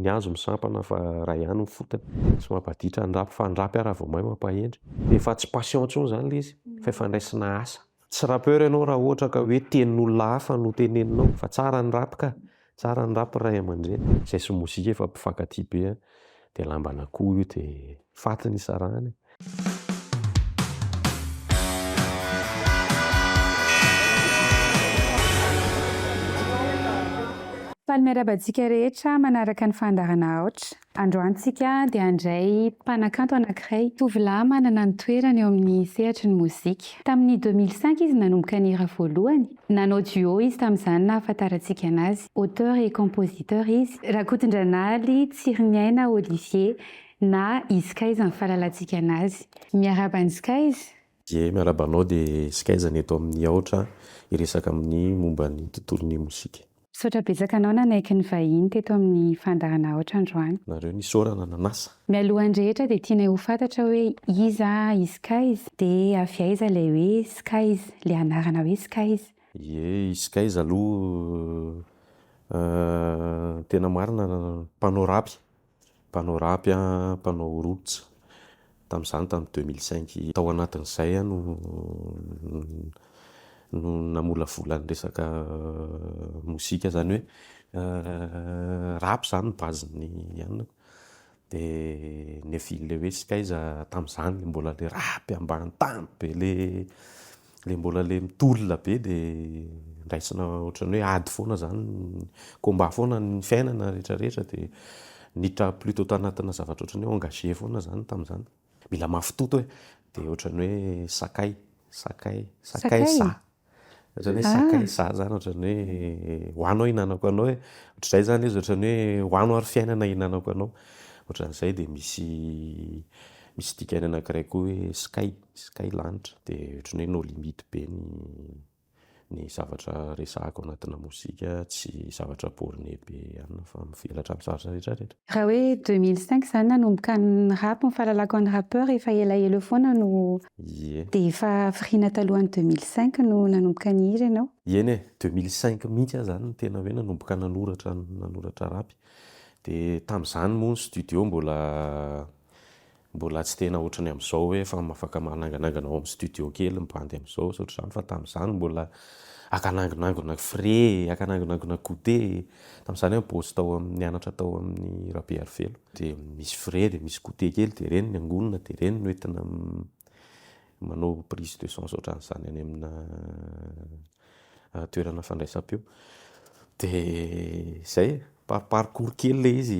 ny azo misampana fa raha ihany ny fotony. Tsy mampadiatra andrapy fa andrapy ara vao mahay mampahendry. Efa tsy passion intsony zany le izy fa fandraisana asa. Tsy rapeur ianao raha ohatra ka hoe tenin'olona hafa no teneninao fa tsara ny rap ka. Tsara ny rap ray aman-dreny. Izay sy mozika efa mpifankatia be dia lamban'akoho io dia faty ny sarahany. Miarabantsika rehetra manaraka ny fandarana aotra. Androantsika dia handray mpanakanto anankiray tovolahy manana ny toerany eo amin'ny sehatry ny mozika. Tamin'ny 2005 izy nanomboka ny hira voalohany. Nanao duo izy tamin'izany nahafantarantsika anazy. Auteur et compositeur izy. Rakotondranahary Tsiriniaina Olivier na Iskaiza ny fahalalantsika anazy. Miarabany Iskaiza. Miarabanao dia Iskaiza ny eto amin'ny aotra iresaka amin'ny momba ny tontolon'ny mozika. Misaotra betsaka anao nanaiky ny vahiny teto amin'ny fandarana aotra androany. Nareo nisaorana nanasa. Mialohan'ny rehetra dia tianay ho fantatra hoe iza Iskaiza dia avy aiza ilay hoe Iskaiza, ilay anarana hoe Iskaiza. Iskaiza aloha tena marina mpanao rapy. Mpanao rapy, mpanao roots. Tamin'izany tamin'ny 2005 tao anatin'izay no namolavolan'ny resaka mozika zany hoe rap zany ny baziny ianako. Dia neville hoe Iskaiza tamin'izany le mbola le rap ambany tany be le mbola le mitolona be dia raisina ohatran'ny hoe ady foana zany komba foana ny fiainana rehetrarehetra dia niditra plutôt tanatina zavatra ohatran'ny hoe engagé foana zany tamin'izany. Mila mafitoto dia ohatran'ny hoe sakay sa. Ohatran'ny hoe sakay sa zany ohatran'ny hoe hoanao hinanako anao ohatr'izay zany izy ohatran'ny hoe hoanao ary fiainana hinanako anao. Ohatran'izay dia misy dikany anankiray koa hoe sky lanitra dia ohatran'ny hoe no limite be ny zavatra resahako anatina mozika, tsy zavatra borné be ihany fa mivelatra amin'ny zavatra rehetrarehetra. Raha hoe 2005 zany nanomboka ny rap, ny fahalalako ny rappeur efa elaela foana no dia efa firina talohany 2005 no nanomboka ny hira ianao. Eny 2005 mihitsy zany tena hoe nanomboka nanoratra rap. Dia tamin'izany moa ny studio mbola tsy tena ohatrany amin'izao hoe fa afaka mananganangana ao amin'ny studio kely mibandy amin'izao ohatr'izany fa tamin'izany mbola akanangonangona frais, akanangonangona côté. Tamin'izany poste tao nianatra tao amin'ny Rabe Arifelo dia misy frais dia misy côté kely dia reny ny angonina dia reny no entina manao prise de son ohatran'izany any amina toerana fandraisam-peo. Dia izay parcours kely le izy,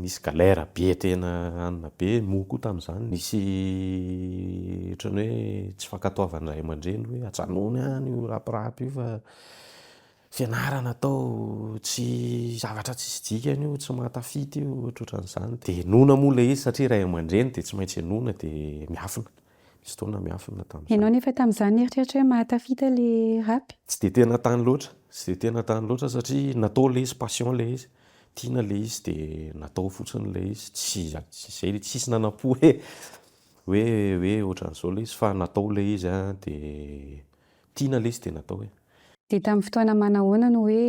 nisy galère be tena anina be moko tamin'izany. Nisy ohatran'ny hoe tsy fankatoavana ray aman-dreny hoe atsanony any io rapirapy io fa fianarana atao tsy zavatra tsisy dikany io, tsy mahatafity io ohatran'izany. Dia nona moa le izy satria ray aman-dreny dia tsy maintsy nona dia miafina. Misy fotoana miafina tamin'izany. Ianao nefa tamin'izany eritreritra hoe mahatafita le rap? Tsy dia tena tany loatra satria natao le izy passion le izy. Tiana le izy dia natao fotsiny le izy. Tsisy nanampo hoe ohatran'izao le izy fa natao le izy dia tiana le izy dia natao hoe. Dia tamin'ny fotoana manahoana no hoe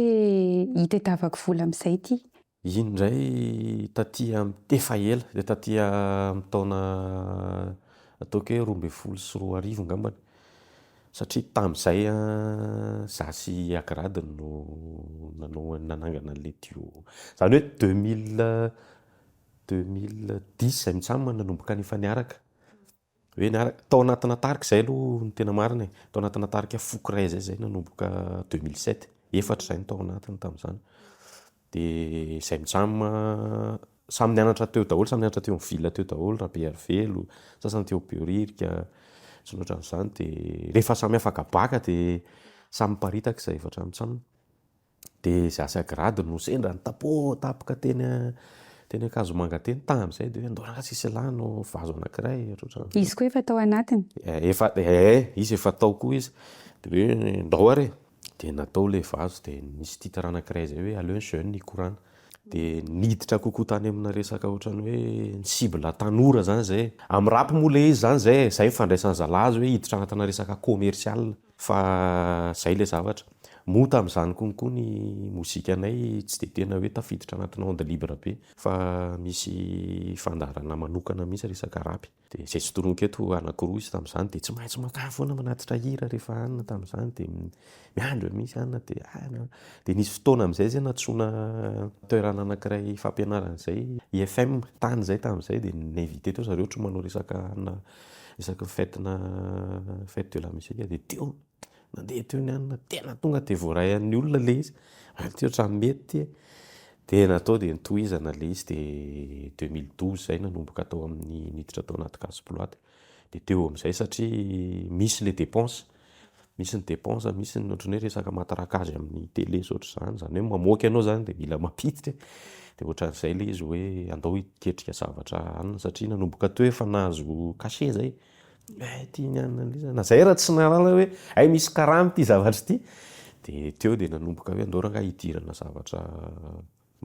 hitadiavako vola amin'izay ity? Iny indray taty tefa ela dia taty amin'ny taona ataoko hoe 2014 angambany. Satria tamin'izay za sy Agrady no nanangana le duo. Zany hoe 2010 zay mitsamo nanomboka nefa niaraka. Hoe niaraka tao anatina tarika izay aloha ny tena marina. Tao anatina tarika Fokray zay nanomboka 2007. Efatra izay no tao anatiny tamin'izany. Dia izay mitsamo samy nianatra teo daholo, samy nianatra teo amin'ny villa teo daholo, Rabe Arifelo, sasany teo Beoririka. Tsy ohatran'izany dia rehefa samy afaka baka dia samy miparitaka izay efatra mitsamo. Dia za sy Agrady no sendra nitapotapoka teny Akazomanga teny tamin'izay dia andao sisy lahy no vazo anankiray ohatran'izany. Izy koa efa tao anatiny? Izy efa tao koa izy. Dia hoe ndao are. Dia natao le vazo dia nisy titre anankiray zay hoe Allez jeune nikorana. Dia niditra kokoa tany amina resaka ohatran'ny hoe cible tanora zany zay. Amin'ny rap moa le izy zany zay fandraisan'ny zalahy azy hoe hiditra anatina resaka commercial fa zay le zavatra. moa tamin'izany konkoa ny mozika anay tsy dia tena hoe tafiditra anatina onde libre be fa misy fandarana manokana mihitsy resaka rapy dia izay tsy toronika eto anankiroa izy tamin'izany dia tsy maintsy makany foana manatitra hira rehefa anina tamin'izany dia miandry misy anina dia nisy fotoana amin'izay zay natsoina toerana anankiray fampianarana izay IFM tany izay tamin'izay dia ninvité teo zareo ohatry manao resaka fête de la musique dia teo nandeha teo ny anina tena tonga dia voaray an'ny olona le izy teo ohatrany mety dia natao dia nitohizana le izy dia 2012 zay nanomboka tao amin'ny niditra tao anaty Casse-Ploite dia teo amin'izay satria misy le dépense misy ny dépense misy ny ohatrany hoe resaka matarakazy amin'ny télé ohatr'izany zany hoe mamoaka ianao zany dia mila mampiditra dia ohatran'izay le izy hoe andao hiketrika zavatra anina satria nanomboka teo efa nahazo cachet zay tia ny anina an'ilay na zay raha tsy nalala hoe ay misy karama ity zavatra ity dia teo dia nanomboka hoe andao raha hidirana zavatra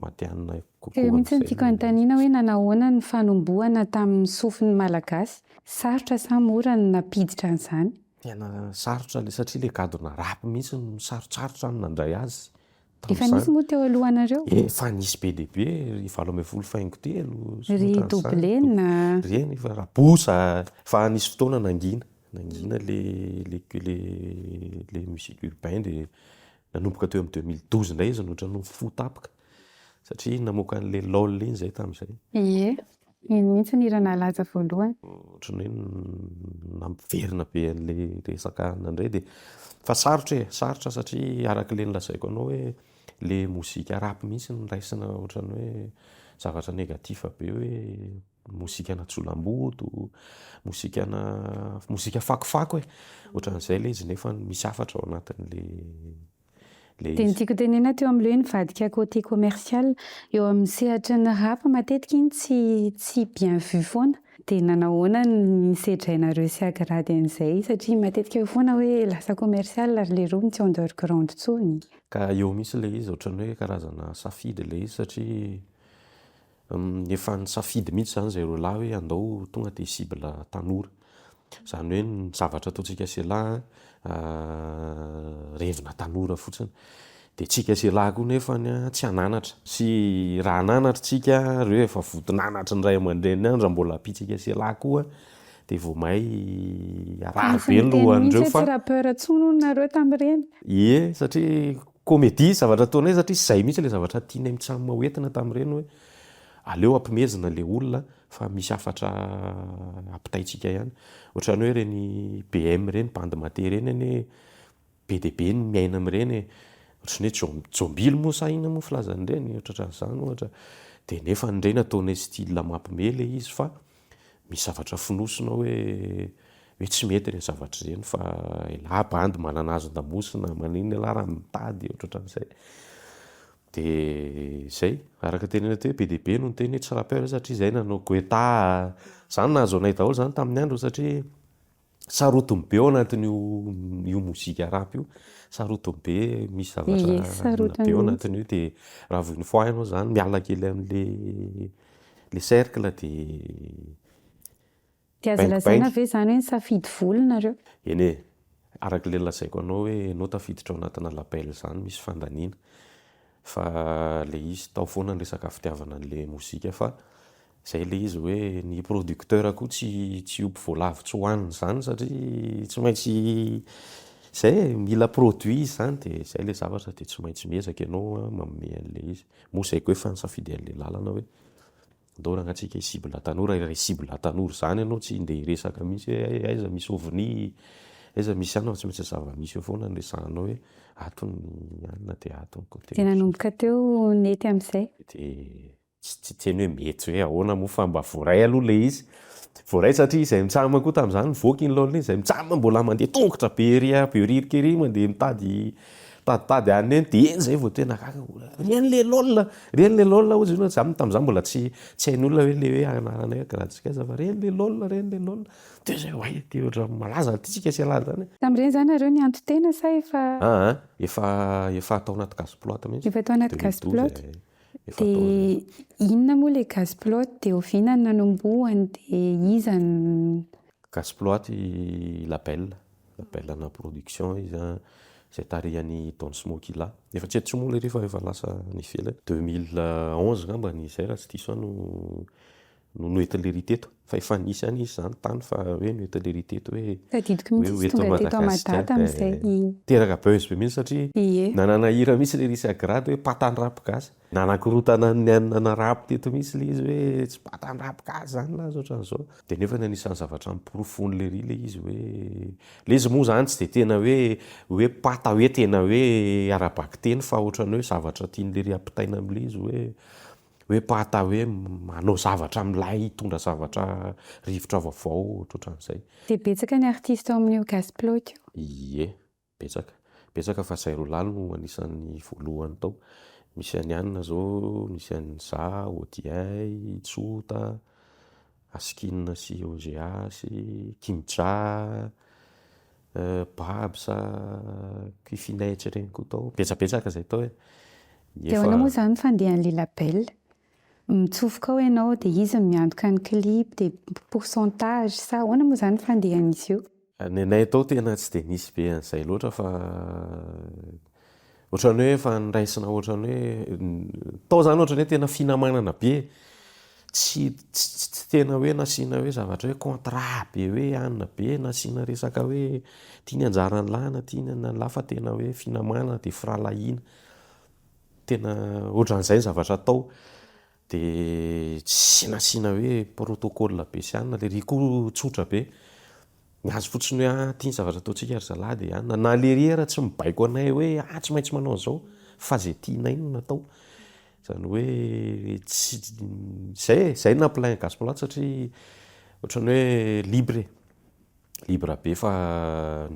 matianina kokoa mihitsy ny tiako anontaniana hoe nanahoana ny fanombohana tamin'ny sofiny malagasy sarotra sa mora ny napiditra an'izany tena sarotra le satria le gadona rapy mihitsy no sarotsarotra ny nandray azy efa nisy moa teo alohanareo efa nisy be dia be ry 12 ry doublena reny fa rabosa fa nisy fotoana nangina le musique urbain dia nanomboka teo amin'ny 2012 indray izy nohatra no fotapaka satria namoaka an'le LOL iny zay tamin'izay ie iny mihitsy ny hira nalaza voalohany ohatrany hoe nampiverina be an'le resaka anina indray dia fa sarotra satria araka le nilazaiko anao hoe le mozika rapy mihitsy ny raisina ohatrany hoe zavatra negativa be hoe mozika natsolam-boto mozika fakofako ohatran'izay le izy nefa misy afatra ao anatin'le dia ny tiako tenena teo amin'ilay hoe nivadika côté commercial eo amin'ny sehatry ny rap matetika iny tsy bien vu foana dia nanahoana ny sedrainareo sy agrady an'izay satria matetika eo foana hoe lasa commercial ary le roa tsy underground tsony ka eo misy le izy ohatrany hoe karazana safidy le izy satria efa ny safidy mihitsy zany zay roalahy hoe andao tonga dia cible tanora zany hoe ny zavatra ataontsika selahy revina tanora fotsiny dia tsika selahy koa nefa tsy hananatra sy raha hananatra tsika reo efa votonanatra ny ray aman-dreny any raha mbola ampitsika selahy koa dia vao mahay araha be ny lohan'ireo fa rapeur tsono nareo tamin'ireny ie satria comédie zavatra ataonay satria sy izay mihitsy le zavatra tianay mitsamina hoentina tamin'ireny hoe aleo ampimezina le olona fa misy afatra ampitaitsika ihany ohatrany hoe reny BM reny bande maté reny any be dia be ny miaina amin'ireny ohatrany hoe jombily moa sa ina moa filazan'ireny ohatran'izany ohatra dia nefa nireny ataonay style mampime le izy fa misy zavatra finosina hoe tsy mety ireny zavatra ireny fa ilahy bandy manana azo ndamosina maniny lahy raha mitady ohatran'izay dia zay araka tenena teo be dia be no nyteny hoe tsy rapeur satria izay nanao goeta zany nahazo anay daholo zany tamin'ny andro satria sarotiny be ao anatin'io mozika rapy io sarotiny be misy zavatra be ao anatin'io dia raha voiny fois ianao zany miala kely amin'le cercle dia azo lazaina ve zany hoe ny safidy volonareo eny araka le lazaiko anao hoe anao tafiditra ao anatina label zany misy fandaniana fa le izy tao foana ny resaka fitiavana an'le mozika fa zay le izy hoe ny producteur koa tsy ompo voalavitsy hohaniny zany satria tsy maintsy zay mila produit zany dia zay le zavatra dia tsy maintsy miezaka ianao manome an'le izy moa zay koa efa nisafidy an'le lalana hoe andao rangatsika cible tanora ray cible tanora zany ianao tsy ndia hiresaka mihitsy hoe aiza misy oviny aiza misy anao tsy maintsy zava-misy eo foana ny resahanao hoe atony anina dia atony côté dia nanomboka teo nety amin'izay dia tsy teny hoe mety hoe ahoana moa fa mba voaray aloha le izy voaray satria izay mitsama koa tamin'izany nivoaka iny laolina izay mitsama mbola mandeha tongotra be ririkery mandeha mitady any eny dia eny zay vao tena reny le lolona ozy tamin'izany mbola tsy hain'olona hoe le hoe anaranay agradisikaza fa reny le lolona dia zay hoe dia ohatra malaza tsika sy alaza zany tamin'ireny zany nareo ny antotena sa efa atao anaty Casse-Ploite mihitsy efa atao anaty Casse-Ploite dia inona moa le Casse-Ploite dia ovinany nanombohany dia izany Casse-Ploite label na production izy izay tarehany Don Smokila. Efa tsy etso moa le rehefa lasa nivela 2011 ngamba ny izay raha tsy diso no noetin'lery teto fa efa nisy any izy zany tany fa hoe noetin'lery teto hoe tadidiko mihitsy tonga teto Madagasikara amin'izay teraka beuse be mihitsy satria nanana hira mihitsy le Risy Agrady hoe patany rapigasy nanakorontana ny rapy teto mihitsy le izy hoe tsy patany rapigasy zany la ohatran'izao de nefa anisan'ny zavatra miporofony le ry le izy hoe le izy moa zany tsy de tena hoe pata hoe tena hoe arabaky teny fa ohatrany hoe zavatra tian'le ry ampitaina am'le izy hoe pata hoe manao zavatra milay hitondra zavatra rivotra vaovao ohatran'izay. De betsaka ny artiste ao amin'io Gasplot io? Ie, betsaka fa Zairo Lalo no anisan'ny voalohany tao. Misy any Anina zao, misy any Za, Odiay, Tsota, Askinina sy OGA sy Kimja, Babsa, Kifinaitra ireny koa tao. Betsabetsaka zay tao e. De ahoana moa zany fandehan'le label? Mitsofoka ao ianao de izy miantoka ny clip de pourcentage sa ahoana moa zany fandehan'izy io? Ny anay tao tena tsy de nisy be an'izay loatra fa ohatrany hoe fa niraisina ohatrany hoe tao zany ohatrany hoe tena finamanana be tsy tena hoe nasiana hoe zavatra hoe contrat be hoe anina be nasiana resaka hoe tiany anjara ny lana tiany ny lafa tena hoe finamanana de firalahina tena ohatran'izay ny zavatra tao de tsy nasiana hoe protocole be sy anina le ry koa tsotra be niazo fotsiny hoe tia ny zavatra ataontsika ry zalahy de anina na le ry raha tsy mibaiko anay hoe tsy maintsy manao zao fa zay tianay no natao zany hoe tsy zay nampilay Gasplot satria ohatrany hoe libre be fa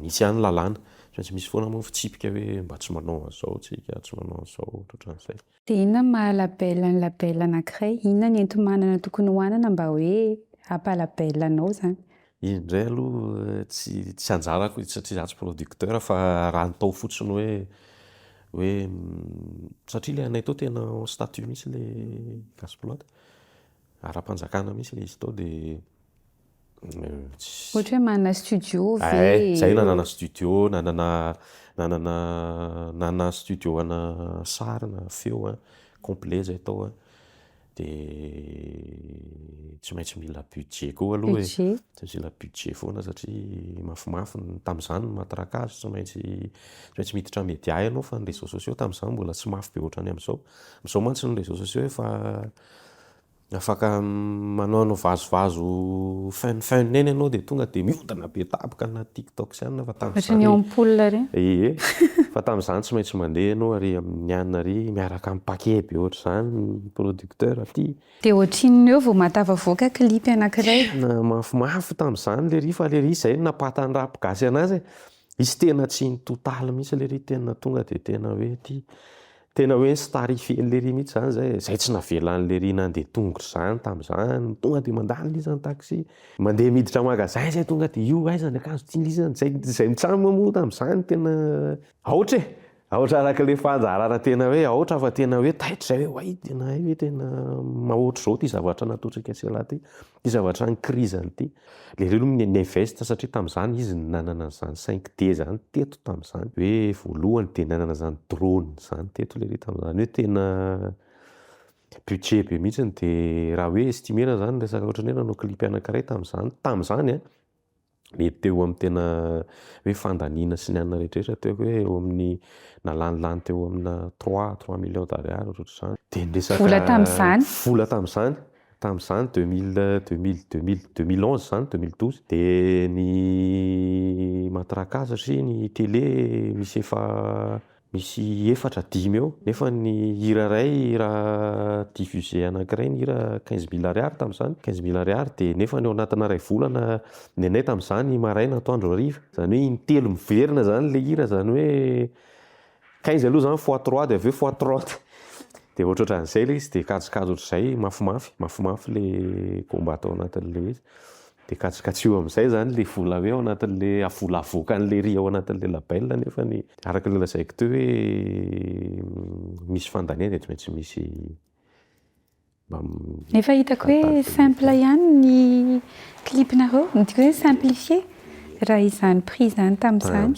nisy any lalàna tsy misy foana moa fitsipika hoe mba tsy manao an'izao tsika tsy manao an'izao ohatran'izay. De inona maha label anankiray? Inona ny enti-manana tokony hoanana mba hoe hampalabel anao zany? Indray aloha tsy anjarako satria za tsy producteur fa raha natao fotsiny hoe satria le anay tao tena statut mihitsy le Gasplot ara-panjakana mihitsy le izy tao de ohatra hoe manana studio ve? Zay nanana studio, nanana studio ana sary na feo complet zay tao de tsy maintsy mila budget koa aloha tsy maintsy mila budget foana satria mafimafy tam'izany matraka azy tsy maintsy miditra média ianao fa ny réseaux sociaux tam'izany mbola tsy mafy be ohatrany am'izao mantsy ny réseaux sociaux efa afaka manao vazovazo fun eny ianao de tonga de miodana be tapaka na TikTok sy anina fa tam'izany ampoule reny fa tam'izany tsy maintsy mandeha ianao ary amin'ny anina ary miaraka amin'ny paquet be ohatr'izany producteur aty de ohatrin'ny eo vao matavavoaka clip anankiray na mafimafy tam'izany le ry fa le ry zay napatany rapigasy anazy izy tena tsy ny totaly mihitsy le ry tena tonga de tena hoe tena hoe starifien'le ry mihitsy zany zay tsy navelan'le ry nandeha tongotra zany tam'izany tonga de mandalo lizany taxi mandeha miditra magazay zay tonga de io aiza ny akanjo tia lizany zay mitsamo moa tam'izany tena aotra arak'le fanjarana tena hoe aotra fa tena hoe taitra zay hoe tena hoe tena mahoatra zao ty zavatra nataotsika Sela ty zavatra ny crise ty le ry aloha ninveste satria tam'izany izy nanana zany 5D zany teto tam'izany hoe voalohany de nanana zany drone zany teto le ry tam'izany hoe tena budget be mihitsy de raha hoe estimena zany resaka ohatrany hoe nanao clip anankiray tam'izany mety teo amin'ny tena hoe fandaniana sy ny anina rehetrarehetra teo hoe eo amin'ny nalanilany teo amina 3 millions d'ariary ohatr'izany de resaka vola tam'izany 2011 zany 2012 de ny matraka satria ny télé misy efatra dimy eo nefa ny hira ray raha diffusé anankiray ny hira 15 000 ariary tam'izany 15 000 ariary de nefa ny ao anatina ray volana ny anay tam'izany maraina atoandro hariva zany hoe intelo miverina zany le hira zany hoe 15 aloha zany x3 de aveo x30 de ohatrohatran'izay le izy de kajikajy ohatr'izay mafimafy le komba tao anatin'le izy de kajikatsio am'izay zany le vola hoe ao anatin'le vola avoakan'le ry ao anatin'le label nefa ny araka le lazaiko teo hoe misy fandaniana de tsy maintsy misy nefa hitako hoe simple ihany ny clipnareo midika hoe simplifié raha izany prix zany tamin'izany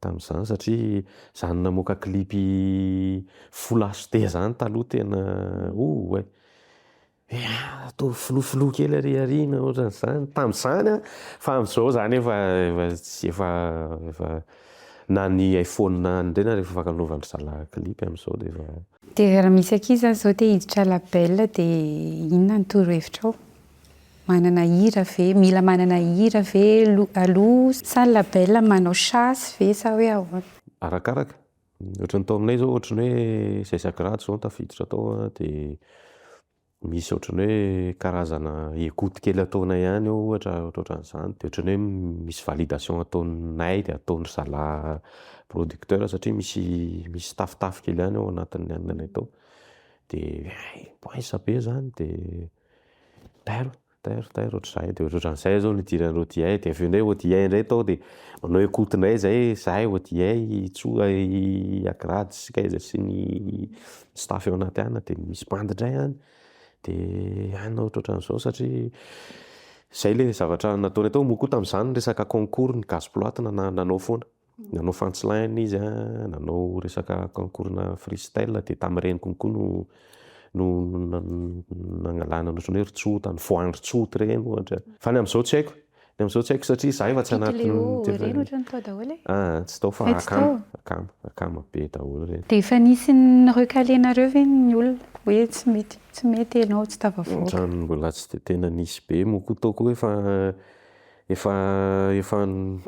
tamin'izany satria zany namoaka klipy full HD zany taloha tena atao filofiloa kely ariariana ohatran'izany tamin'izany fa amin'izao zany efa na ny iPhone andrena rehefa fakanaovandry zala klipy amin'izao dia efa dia raha misy ankizy zany zao te hiditra label dia inona ny torohevitrao manana hira ve mila manana hira ve aloha sa ny label manao chasse ve sa hoe ahoana arakaraka ohatran'ny tao aminay zao ohatran'ny hoe Zaisagrady zao tafiditra tao dia misy ohatran'ny hoe karazana écoute kely ataonay ihany eo ohatran'izany dia ohatran'ny hoe misy validation ataonay dia ataon'ny zala producteur satria misy tafitafy kely ihany ao anatin'ny anay tao dia poinsa be zany dia tairo ohatr'izay dia ohatran'izay zao ny idiran'ireo DI dia avy eo indray DI indray tao dia manao écoute indray zahay DI tsoa agrady sy kaiza sy ny staff eo anaty ana dia misy bandy indray any dia anao ohatran'izao satria izay le zavatra nataonay tao moa koa tamin'izany resaka concours ny Gasploit nanao foana nanao punchline izy nanao resaka concours na freestyle dia tamin'ireny konkoa no nangalana ohatran'ny hoe ritsota ny voandry tsota ireny ohatra fa ny amin'izao tsy haiko satria za efa tsy tsy tao fa akama be daholo ireny dia efa nisy ny recalenareo ve ny olona hoe tsy mety ianao tsy tafavoaka ohatrany mbola tsy dia tena nisy be moa koa tao koa efa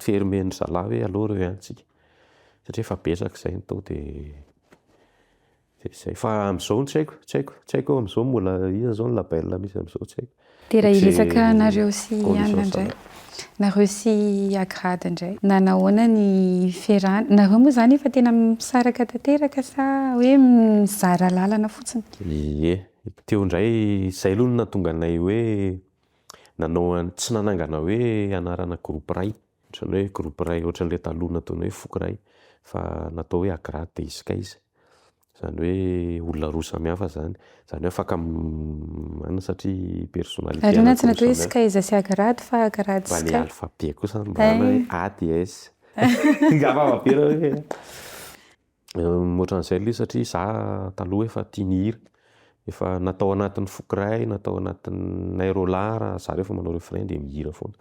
fermen'ny zala hoe aleo reo antsika satria efa besaka izay ny tao dia izay fa amin'izao tsy haiko amin'izao mbola iza zao ny label misy amin'izao tsy haiko dia raha hiresaka nareo sy Anna indray nareo sy agrady indray na nahoana ny fiarahana nareo moa zany efa tena misaraka tanteraka sa hoe mizara lalana fotsiny teo indray izay aloha no nahatonga anay hoe tsy nanangana hoe anarana groupe ray ohatran'ny hoe groupe ray ohatran'ilay taloha nataonay hoe foky ray fa natao hoe agrady dia isika izy zany hoe olona roa samihafa zany hoe afaka manana satria personnalité ariana tsy natao hoe skaiza sy agrady fa agrady sy ny alphabet kosa mbana hoe ADS ngavavapera hoe ohatran'izay le satria za taloha efa tia ny hira efa natao anatin'ny fokiray natao anatin'ny aérolara za rehefa manao refrain dia mihira foana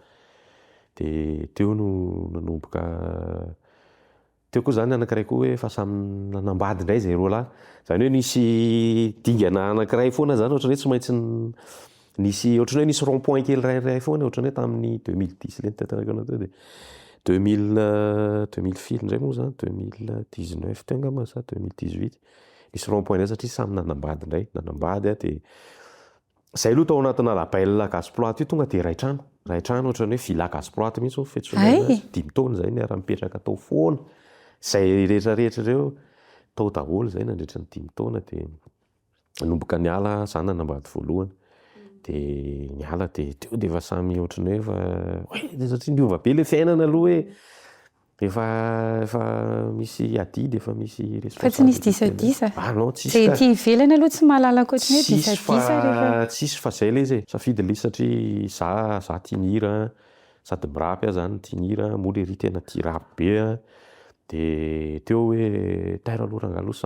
dia teo no nanomboka teo koa zany anankiray koa hoe efa samy nanambady indray zay roa lahy zany hoe nisy dingana anankiray foana zany ohatran'ny hoe tsy maintsy nisy ohatran'ny hoe nisy rond-point kely rairay foana ohatran'ny hoe tamin'ny 2010 le nytantaraka anatao dia 2000 fil indray moa zany 2019 teo angamba sa 2018 nisy rond-point indray satria samy nanambady indray nanambady dia izay aloha tao anatina label Gasploit io tonga dia ray trano ohatran'ny hoe villa Gasploit mihitsy ho fetsoina 5 taona izay ny ara-mipetraka tao foana izay rehetrarehetra ireo tao daholo izay nandritra ny 5 taona dia nanomboka niala zany nanambady voalohany dia niala dia teo dia efa samy ohatran'ny hoe satria niova be le fiainana aloha hoe efa misy adidy efa misy fa tsy nisy disadisa non tsisy dia ety ivelany aloha tsy mahalala ankoatriny hoe disadisa rehefa tsisy fa izay le izy safidy le satria za tia ny hira sady mirapy zany tia ny hira moa le ry tena tia rapy be dia teo hoe tairo aloha ranga aloha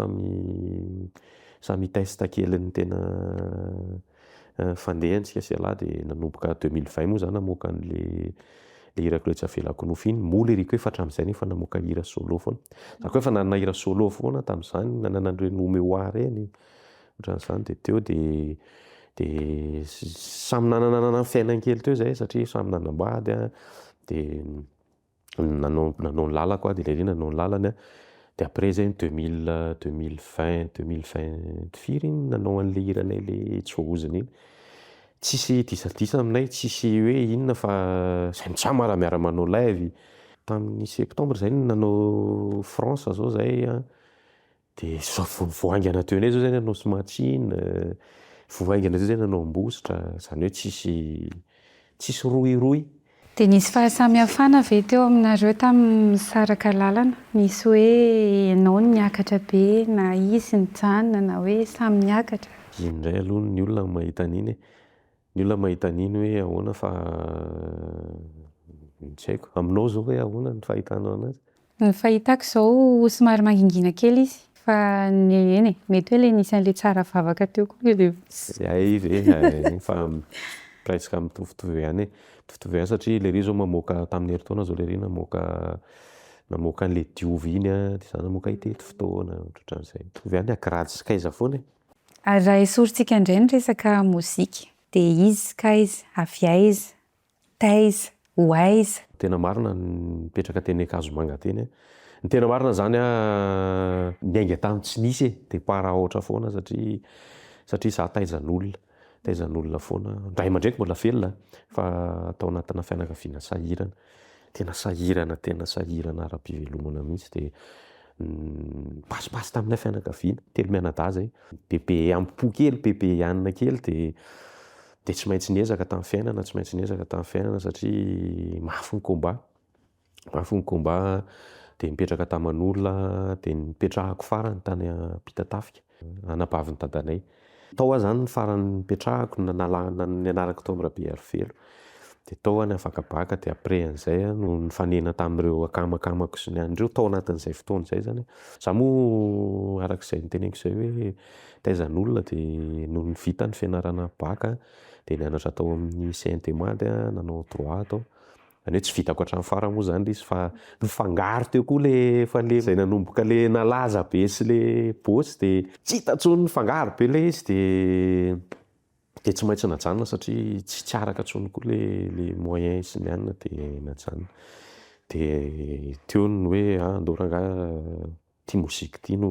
samy testa kely ny tena fandehantsika sy alahy dia nanomboka 2020 moa zany namoaka an'le hirako le tsy avelako nofo iny moa le riko hoe fa hatramin'izay nefa namoaka hira solo foana za koa efa nanana hira solo foana tamin'izany nanana an'ireny Nomeoir reny ohatran'izany dia teo dia samy nanana fiainana kely teo zay satria samy nanambady dia nanao ny lalako dia ilay nanao ny lalany dia après zay 2020 firy iny nanao an'le hiranay le tsy voahoziny iny tsisy disadisa aminay tsisy hoe inona fa zay mitsama raha miara manao live tamin'ny septembre zay nanao France zao zay dia voaingana teo inay zao zay nanao smatine voaingana teo zay nanao ambositra zany hoe tsisy roiroy dia nisy fahasamihafana ve teo aminareo tamin'ny misaraka lalana nisy hoe ianao ny miakatra be na izy nijanona na hoe samy miakatra indray aloha ny olona mahita an'iny hoe ahoana fa Tsy haiko, aminao zao hoe ahoana ny fahitanao anazy? Ny fahitako zao somary mangingina kely izy fa eny mety hoe le nisy an'le tsara vavaka teo koa le Ve fa presque mitovitovy ihany e. Mitovitovy ihany satria le ry zao mamoaka tamin'ny herintaona zao le ry namoaka an'le diovy iny a, de za namoaka hitety fotoana ohatran'izay. Mitovy ihany Akrajo sy Kaiza foana e. Ary raha esorintsika indray ny resaka mozika de izy kaiza, avy aiza, taiza, ho aiza. Tena marina nipetraka teny Akazomanga teny a. Ny tena marina zany a niainga tany tsy nisy e, de para-ohatra foana satria za taizan'olona foana. Ray aman-dreko mbola velona fa tao anatina fianakaviana sahirana. Tena sahirana ara-pivelomana mihitsy de pasipasy tamina fianakaviana, telo mianadahy zay. Bebe ampo kely, bebe ianona kely de tsy maintsy niezaka tamin'ny fiainana satria mafy ny combat de nipetraka Tamanolona de nipetrahako farany tany Ampitatafika anapavin'ny dadanay. Tao aho zany ny farany nipetrahako nianarako tao amin'ny Rabearivelo. De tao any afaka baka de après an'izay no nifanena tamin'ireo akamakako sy ny an'ireo tao anatin'izay fotoana izay zany. Za moa arak'izay niteneniko izay hoe taizan'olona de no nivita ny fianarana baka de nianatra tao amin'ny CNT Mady nanao droit tao. Zany hoe tsy vitako hatramin'ny farany moa zany izy fa nifangaro teo koa le zay nanomboka le nalaza be sy le bôsy de tsy hita intsony nifangaro be le izy de tsy maintsy najanona satria tsy araka intsony koa le moyen sy ny anona de najanona. De teo ny hoe andao rangahy tia mozika ity no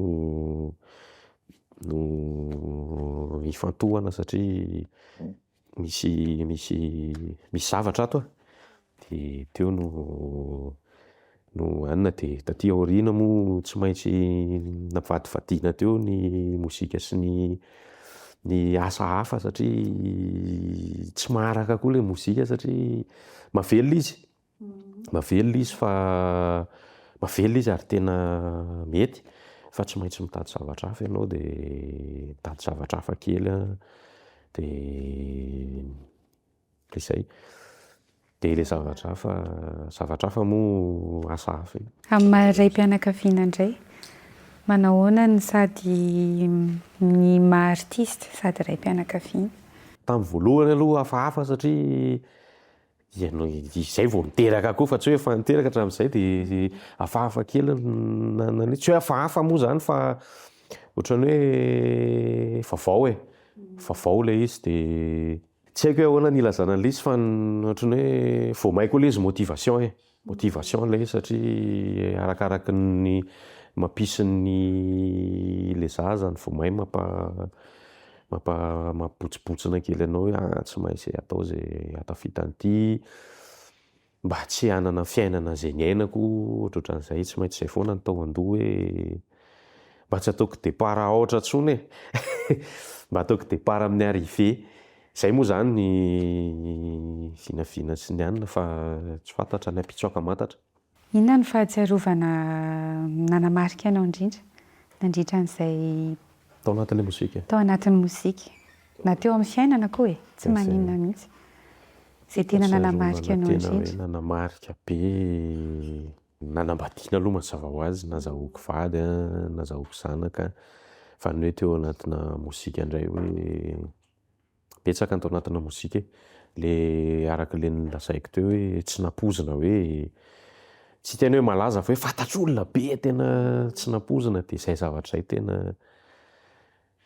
ifantohana satria misy zavatra ato a. De teo no anona de taty aoriana moa tsy maintsy navadivadiana teo ny mozika sy ny asa hafa satria tsy maharaka koa le mozika satria mahavelona izy ary tena mety fa tsy maintsy mitady zavatra hafa ianao de mitady zavatra hafa kely de izay. De le zavatra hafa moa asa hafa. Amin'ny maha-ray-pianakaviana indray manao ahoana ny sady ny maha-artista sady ray-pianakaviana? Tamin'ny voalohany aloha hafahafa satria izay vao niteraka koa fa tsy hoe efa niteraka hatramin'izay de hafahafa kely tsy hoe hafahafa moa zany fa ohatran'ny hoe vaovao le izy de tsy haiko hoe ahoana ny ilazana an'le izy fa ohatran'ny hoe vao may koa le izy motivation le izy satria arakaraky ny mampisy ny le zaza ny vao may mampotsipotsina kely anao hoe tsy maintsy atao zay atafita an'ity mba tsy hanana fiainana zay niainako ohatran'izay tsy maintsy zay foana ny tao an-doha hoe mba tsy ataoko départ ohatra intsony e mba ataoko départ amin'ny arrivé. Zay moa zany ny vinavina sy ny anona fa tsy fantatra ny ampitsoaka mantatra. Inona ny fahatsiarovana nanamarika anao indrindra nandritra an'izay Tao anatin'le mozika. Tao anatin'ny mozika. Na teo amin'ny fiainana koa e, tsy maninona mihitsy. Zay tena nanamarika anao indrindra. Tena nanamarika be, nanambadiana aloha mazava ho azy, nazahoako vady, nazahoako zanaka. Fa ny hoe teo anatina mozika indray hoe betsaka ny tao anatina mozika le araka le nilazaiko teo hoe tsy nampozina hoe tsy tena hoe malaza fa hoe fantatr'olona be tena tsy nampozina de zay zavatra zay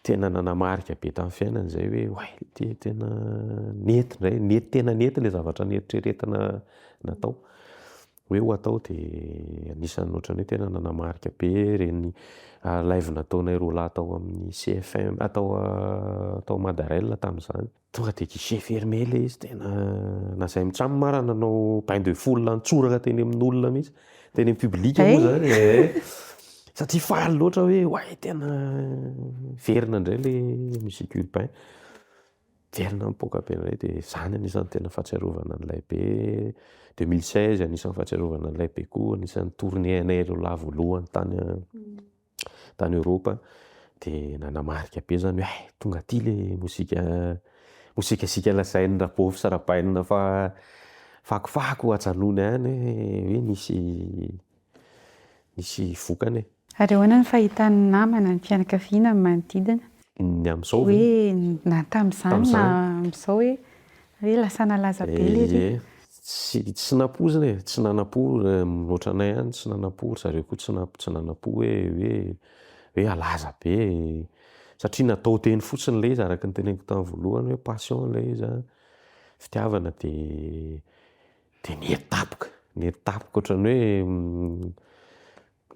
tena nanamarika be tamin'ny fiainana zay hoe oay tena nety indray tena nety le zavatra nieritreretina natao hoe ho atao de anisan'ny ohatran'ny hoe tena nanamarika be reny live nataonay roalahy tao amin'ny CFM tao Madarel tamin'izany tonga de guichet fermé le izy tena nazay mitsamo mara nanao bain de foule nantsoraka teny amin'olona mihitsy teny amin'ny publika moa zany satria faly loatra hoe oay tena verina indray le musique urbain verina mipoaka be indray de zany anisan'ny tena fahatsiarovana an'ilay be 2016 anisan'ny fahatsiarovana an'ilay be koa anisan'ny tournée anay roalahy voalohany tany Europa de nanamarika be zany hoe tonga aty le mozika sika lazain'ny Rabovy sy Rabainina fa Fakofako hajanony any hoe nisy vokany. Ary ahoana ny fahitan'ny namana ny fianakaviana ny manodidina Ny amin'izao hoe na tamin'izany na amin'izao hoe lasa nalaza be ilay tsy nampozina e, tsy nanampo ohatranay ihany tsy nanampo, zareo koa tsy nanampo hoe alaza be satria natao teny fotsiny ilay izy araka ny teneniko tamin'ny voalohany hoe passion ilay izy fitiavana dia nietapoka ohatran'ny hoe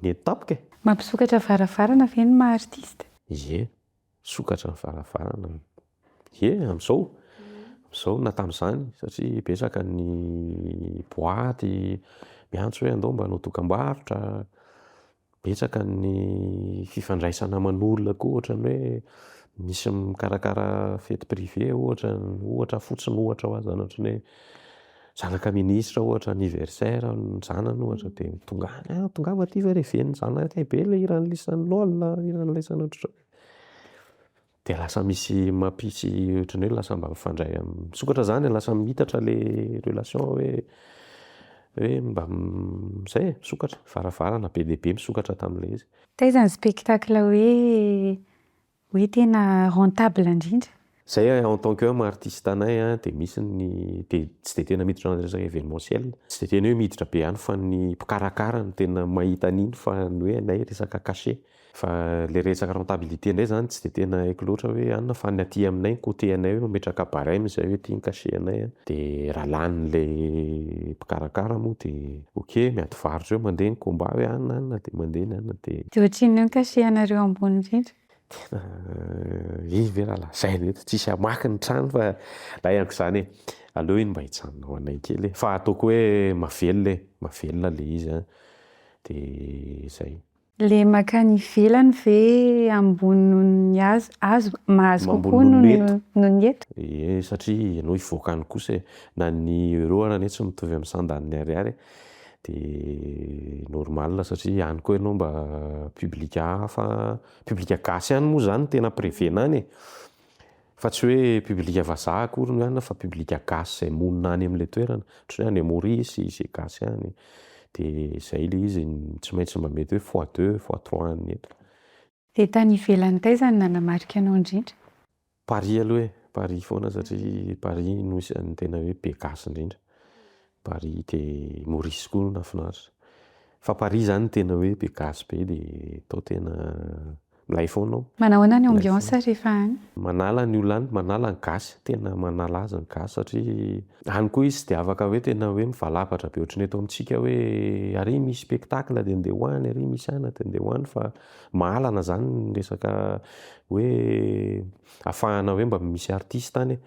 nietapoka e. Mampisokatra varavarana ve ny maha-artista? Ie, sokatra ny varavarana. Ie, amin'izao na tamin'izany satria betsaka ny boaty miantso hoe andao mba hanao dokam-barotra, betsaka ny fifandraisana aman'olona koa ohatran'ny hoe misy mikarakara fety privé ohatra fotsiny ohatra ho azy ohatran'ny hoe zanaka ministra ohatra anniversaire ny zanany ohatra dia tongava aty ve reveniny zanakay be ilay iran'ny lisan'ny LOL iran'ny lisan'ny ohatran dia lasa misy mampisy ohatran'ny hoe lasa mba mifandray misokatra zany lasa mitatra ilay relation hoe mba izay misokatra varavarana be dia be misokatra tamin'ilay izy. Taiza ny spectacle hoe tena rentable indrindra? Zay en tant que artiste anay dia misy dia tsy dia tena miditra resaka événementiel, tsy dia tena hoe miditra be ihany fa ny mpikarakara no tena mahita an'iny fa ny hoe anay resaka cachet. Fa le resaka rentabilité indray zany tsy dia tena haiko loatra hoe anona fa ny aty aminay côté anay hoe mametraka barème izay hoe ity ny cachet anay dia raha lanin'ilay mpikarakara moa dia ok miady varotra eo mandeha ny combat hoe anona dia mandeha ny anona dia ohatrin'ny cachet anareo ambony indrindra? tena izy ve raha lazay reto tsisy hamaky ny trano fa raha ihany izany aleo iny mba hijanona ho anay kely fa ataoko hoe mavelona le izy dia izay. Le makany ivelany ve ambony hazo mahazo kokoa noho ny eto? Ie, satria ianao hivoakany kosa na ny euro ary tsy mitovy amin'ny 100 ariary dia normal satria any koa ianao mba publika hafa, publika gasy ihany moa zany tena prévena any fa tsy hoe publika vazaha akory no ihany fa publika gasy izay monina any amin'ilay toerana ohatran'ny hoe any Maorisy izay gasy any dia izay ilay izy tsy maintsy mba mety hoe x2 x3 ny eto. Dia tany ivelany taiza ny nanamarika anao indrindra? Paris aloha Paris foana satria Paris no isan'ny tena hoe be gasy indrindra. Paris dia Maorisy koa nafinaritra fa Paris zany tena hoe be gasy be dia tao tena milay foana ao. Manahoana ny ambiance rehefa any? Manala ny olona any, manala ny gasy, tena manala azy ny gasy satria any koa izy tsy dia afaka hoe tena hoe mivalapatra be ohatran'ny eto amintsika hoe ary misy spectacle dia andeha hoany, ary misy ana dia andeha hoany fa mahalana zany ny resaka hoe ahafahana hoe mba misy artiste any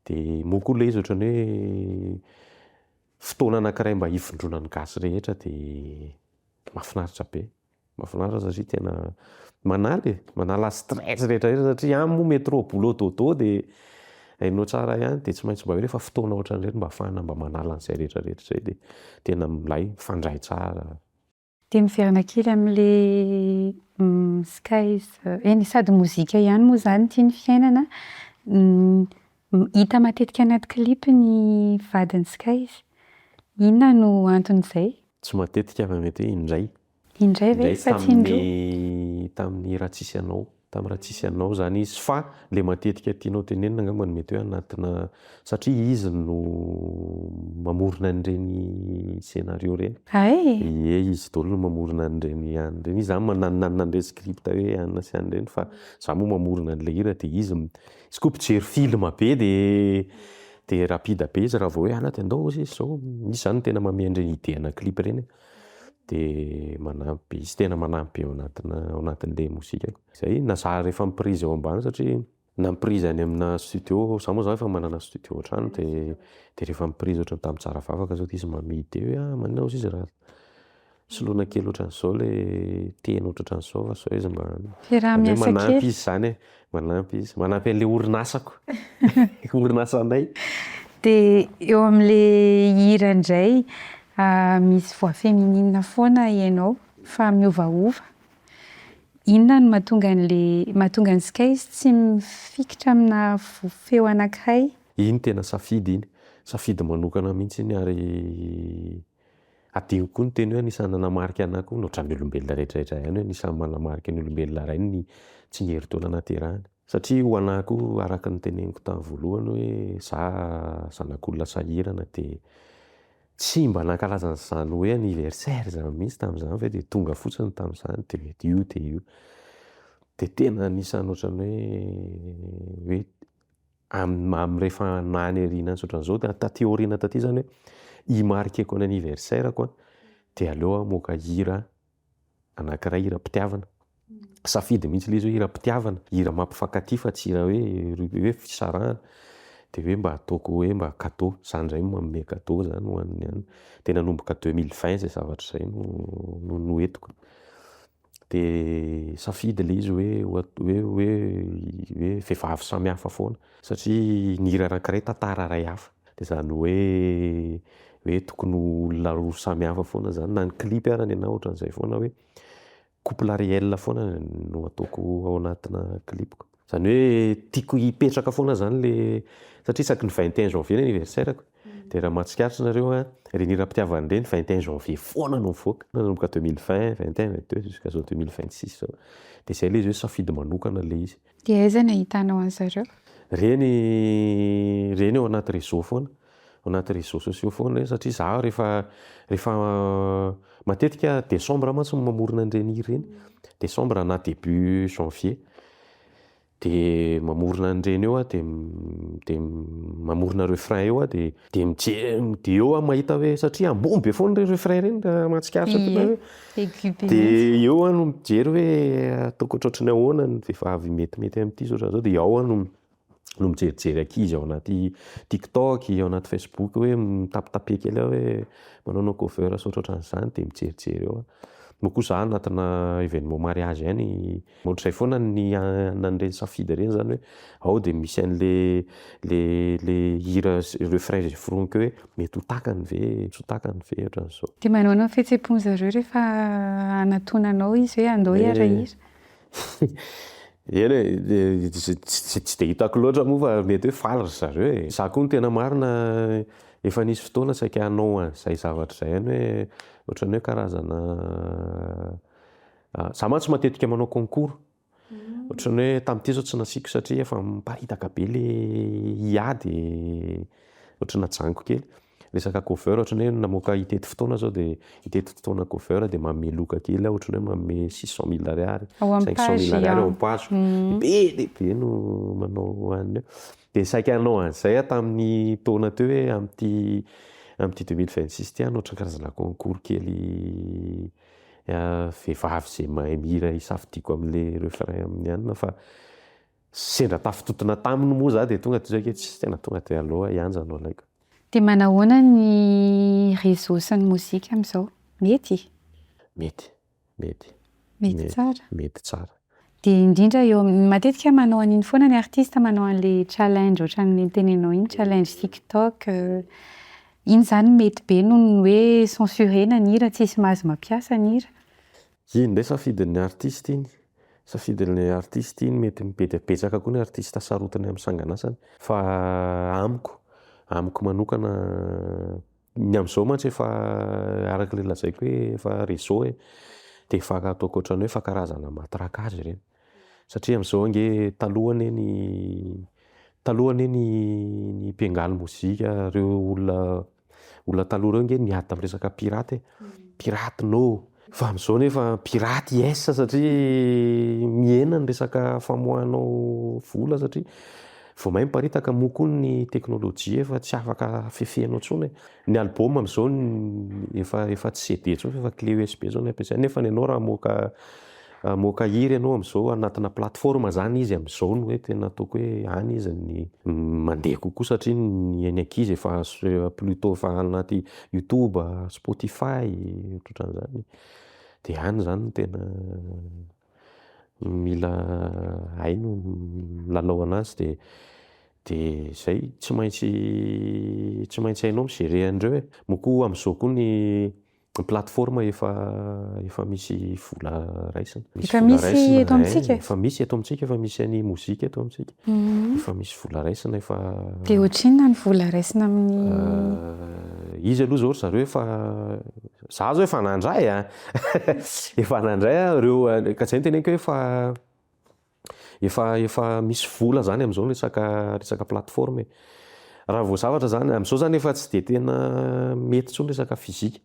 dia moa koa ilay izy ohatran'ny hoe fotoana anankiray mba hivondrona ny gasy rehetra dia mahafinaritra be. Mahafinaritra satria tena manala stress rehetra satria any moa métro boulot dodo dia hainao tsara ihany dia tsy maintsy mba hoe rehefa fotoana ohatran'ireny mba ahafahana mba manala an'izay rehetrarehetra izay dia tena milay mifandray tsara. Dia miverina kely amin'ilay skies sady mozika ihany moa zany tiany fiainana hita matetika anaty clip ny vadiny skies. Inona no anton'izay? Tsy matetika fa mety hoe indray ve fa tsy indroa? Tamin'ny raha tsisy anao, tamin'ny raha tsisy anao zany izy fa le matetika tianao tenenina angamba ny mety hoe anatina satria izy no mamorona an'ireny scénario ireny. Ie, izy daholo no mamorona an'ireny an'ireny. Izy zany mananona an'ireny script hoe anona sy an'ireny fa za moa mamorona an'ilay hira dia izy koa mpijery film be dia rapide be izy raha vao hoe dia andao izy izao. Izy zany tena manome an'ireny idéana clip ireny dia manampy izy tena manampy eo anatin'ilay mozika. Izay na za rehefa miprizy eo ambany satria na miprizy any amina studio, za moa zao efa manana studio an-trano dia rehefa miprizy ohatran'ny tamin'ny Tsara Vavaka zao dia izy mamidy hoe manao izy raha soloina kely ohatran'izao ilay teny ohatran'izao fa sao izy mba manampy izy zany manampy izy, manampy an'ilay orinasako orinasanay. Dia eo amin'ilay hira indray misy voix féminine foana ianao fa miovaova. Inona no mahatonga ny skies tsy mifikitra amina feo anankiray? iny tena safidy iny, safidy manokana mihitsy iny ary adino koa ny teny hoe anisany nanamarika anahy koa nohatran'ny olombelona rehetrarehetra ihany hoe anisany manamarika ny olombelona iray ny tsy niheri-taona naterahany. Satria ho anahy koa araka ny teneniko tamin'ny voalohany hoe zanak'olona sahirana dia tsy mba nankalaza an'izany hoe anniversaire zany mihitsy tamin'izany fa dia tonga fotsiny tamin'izany dia io. Dia tena anisany ohatran'ny hoe amin'ny rehefa nany ariana ny ohatran'izao dia taty aoriana taty zany hoe himarikeko ny anniversaire-ko dia aleo moka hira anankiray, hira mpitiavana. Safidy mihitsy ilay izy hoe hira mpitiavana, hira mampifankatia fa tsy hira hoe fisarahana. Dia hoe mba ataoko hoe mba cadeau, zany indray manome cadeau zany ho an'ny any. Dia nanomboka 2020 zay zavatra izay no entiko. Dia safidy ilay izy hoe vehivavy samihafa foana satria ny hira anankiray tantara iray hafa. Dia zany hoe tokony olona roa samihafa foana zany na ny clip ary ny anahy ohatran'izay foana hoe couple réel foana no ataoko ao anatina clipko. Zany hoe tiako hipetraka foana zany le satria isaky ny 21 janvier ny anniversaire-ko. Dia raha mahatsikaritra nareo ireny hira mpitiavana ireny 21 janvier foana no mivoaka. Nanomboka 2020, 21, 22 jusqu'à 2026 zao. Dia izay ilay izy hoe safidy manokana ilay izy. Dia aiza no ahitanao an'zareo? Reny ao anaty réseau foana. Ao anaty réseaux sociaux foana satria zaho rehefa matetika décembre mantsy mamorona an'ireny hira ireny. Décembre na début janvier. Dia mamorona an'ireny eo dia mamorona refrain eo dia mijery dia eo mahita hoe satria ambony be foana ireny refrain ireny raha mahatsikaritra tena hoe. Dia eo no mijery hoe ataoko ohatrany ahoana ny vehivavy metimety amin'ity ohatran'izao dia ao no mijerijery ankizy ao anaty TikTok, ao anaty Facebook hoe mitapitape kely aho hoe manao cover sy ohatran'izany dia mijerijery eo. Moa koa izaho anatina événement mariage ihany ohatr'izay foana nan'ireny safidy ireny zany hoe ao dia misy an'le hira refrain zay foroniko hoe mety ho takany ve, tsy ho takany ve ohatran'izao. Dia manao fihetseham-po-zareo rehefa anatonanao izy hoe andao hihira. Eny tsy dia hitako loatra moa fa mety hoe faly ry zareo e. Izaho koa no tena marina efa nisy fotoana saika hanao an'izay zavatra izay ihany hoe ohatran'ny hoe karazana izaho mantsy matetika manao concours. Ohatran'ny hoe tamin'ity izao tsy nasiako satria efa miparitaka be ilay hiady ohatran'ny najaniko kely. Resaka cover ohatran'ny hoe namoaka itety fotoana zao dia itety fotoana cover dia manome loka kely aho ohatran'ny hoe manome 600 000 ariary, 500 000 ariary ao amin'ny page. Be no manao an'io. Dia saika hanao an'izay tamin'ny taona teo hoe amin'ity 2026 ity ohatran'ny karazana concours kely vehivavy izay mahay mihira hisafidiako amin'ilay refrain amin'ny anina fa sendra tafitotona taminy moa izaho dia tonga dia hoe tsy tena tonga dia aleo hianja no alaiko. Dia manahoana ny réseau sy ny mozika amin'izao? Mety? Mety tsara? Mety tsara. Dia indrindra eo matetika manao an'iny foana ny artista manao an'ilay challenge ohatran'ny tenenao iny challenge TikTok. Iny zany mety be noho ny hoe censurena ny hira, tsisy mahazo mampiasa ny hira. Iny indray safidin'ny artista iny. Safidin'ny artista iny mety betsaka koa ny artista sarotiny amin'ny sanganasany. Fa amiko manokana ny amin'izao mantsy efa araka ilay lazaiko hoe efa réseau dia efa ataoko ohatran'ny hoe efa karazana matraquage ireny. Satria amin'izao ange talohany ny mpiangaly mozika ireo olona taloha ireo ange niady tamin'ny resaka pirate. Pirate no. Fa amin'izao nefa pirate yes satria mihena ny resaka famoahanao vola satria vao mahay miparitaka moa koa ny teknôlôjia efa tsy afaka fefehanao intsony. Ny album amin'izao efa tsy CD intsony fa clé USB zao no ampiasaina. Nefa ianao raha moka hira ianao amin'izao anatina plateforme zany izy amin'izao no hoe tena ataoko hoe any izy ny mandeha kokoa satria ny ankizy efa plutôt efa anaty YouTube, Spotify ohatran'izany. Dia any zany tena mila haino lalao anazy dia izay tsy maintsy hainao mijery an'ireo moa koa amin'izao koa ny plateforme efa misy vola raisina. Efa misy eto amintsika? Efa misy eto amintsika, efa misy any mozika eto amintsika. Efa misy vola raisina efa. Dia ohatrinona ny vola raisina amin'ny Izy aloha zao zareo efa za zao efa nandray a efa nandray a reo ka zay ny teneniko efa misy vola zany amin'izao resaka plateforme. Raha vao zavatra zany amin'izao zany efa tsy de tena mety tsony resaka fizika.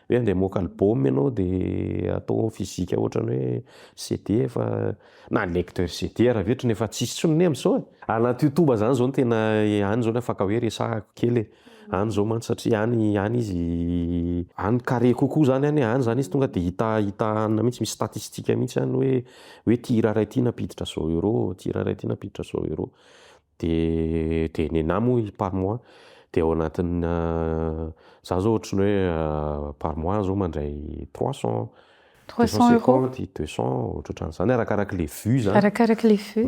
Hoe andeha moka album ianao dia atao fizika ohatrany hoe CD efa na lecteur CD raha vetra nefa tsisy tsony ne amin'izao. Anaty YouTube zany zao no tena any zao no afaka hoe resahako kely. Any zao mantsy satria any izy any carré kokoa zany any zany izy tonga de hita mihitsy misy statistika mihitsy any hoe ty raha ity nampiditra zao euro, ty raha ity nampiditra zao euro. De nenahy moa par mois de ao anatin'ny za zao ohatrany hoe par mois zao mandray 300 250 200 ohatran'izany arakaraka le vues zany. Arakaraka le vues.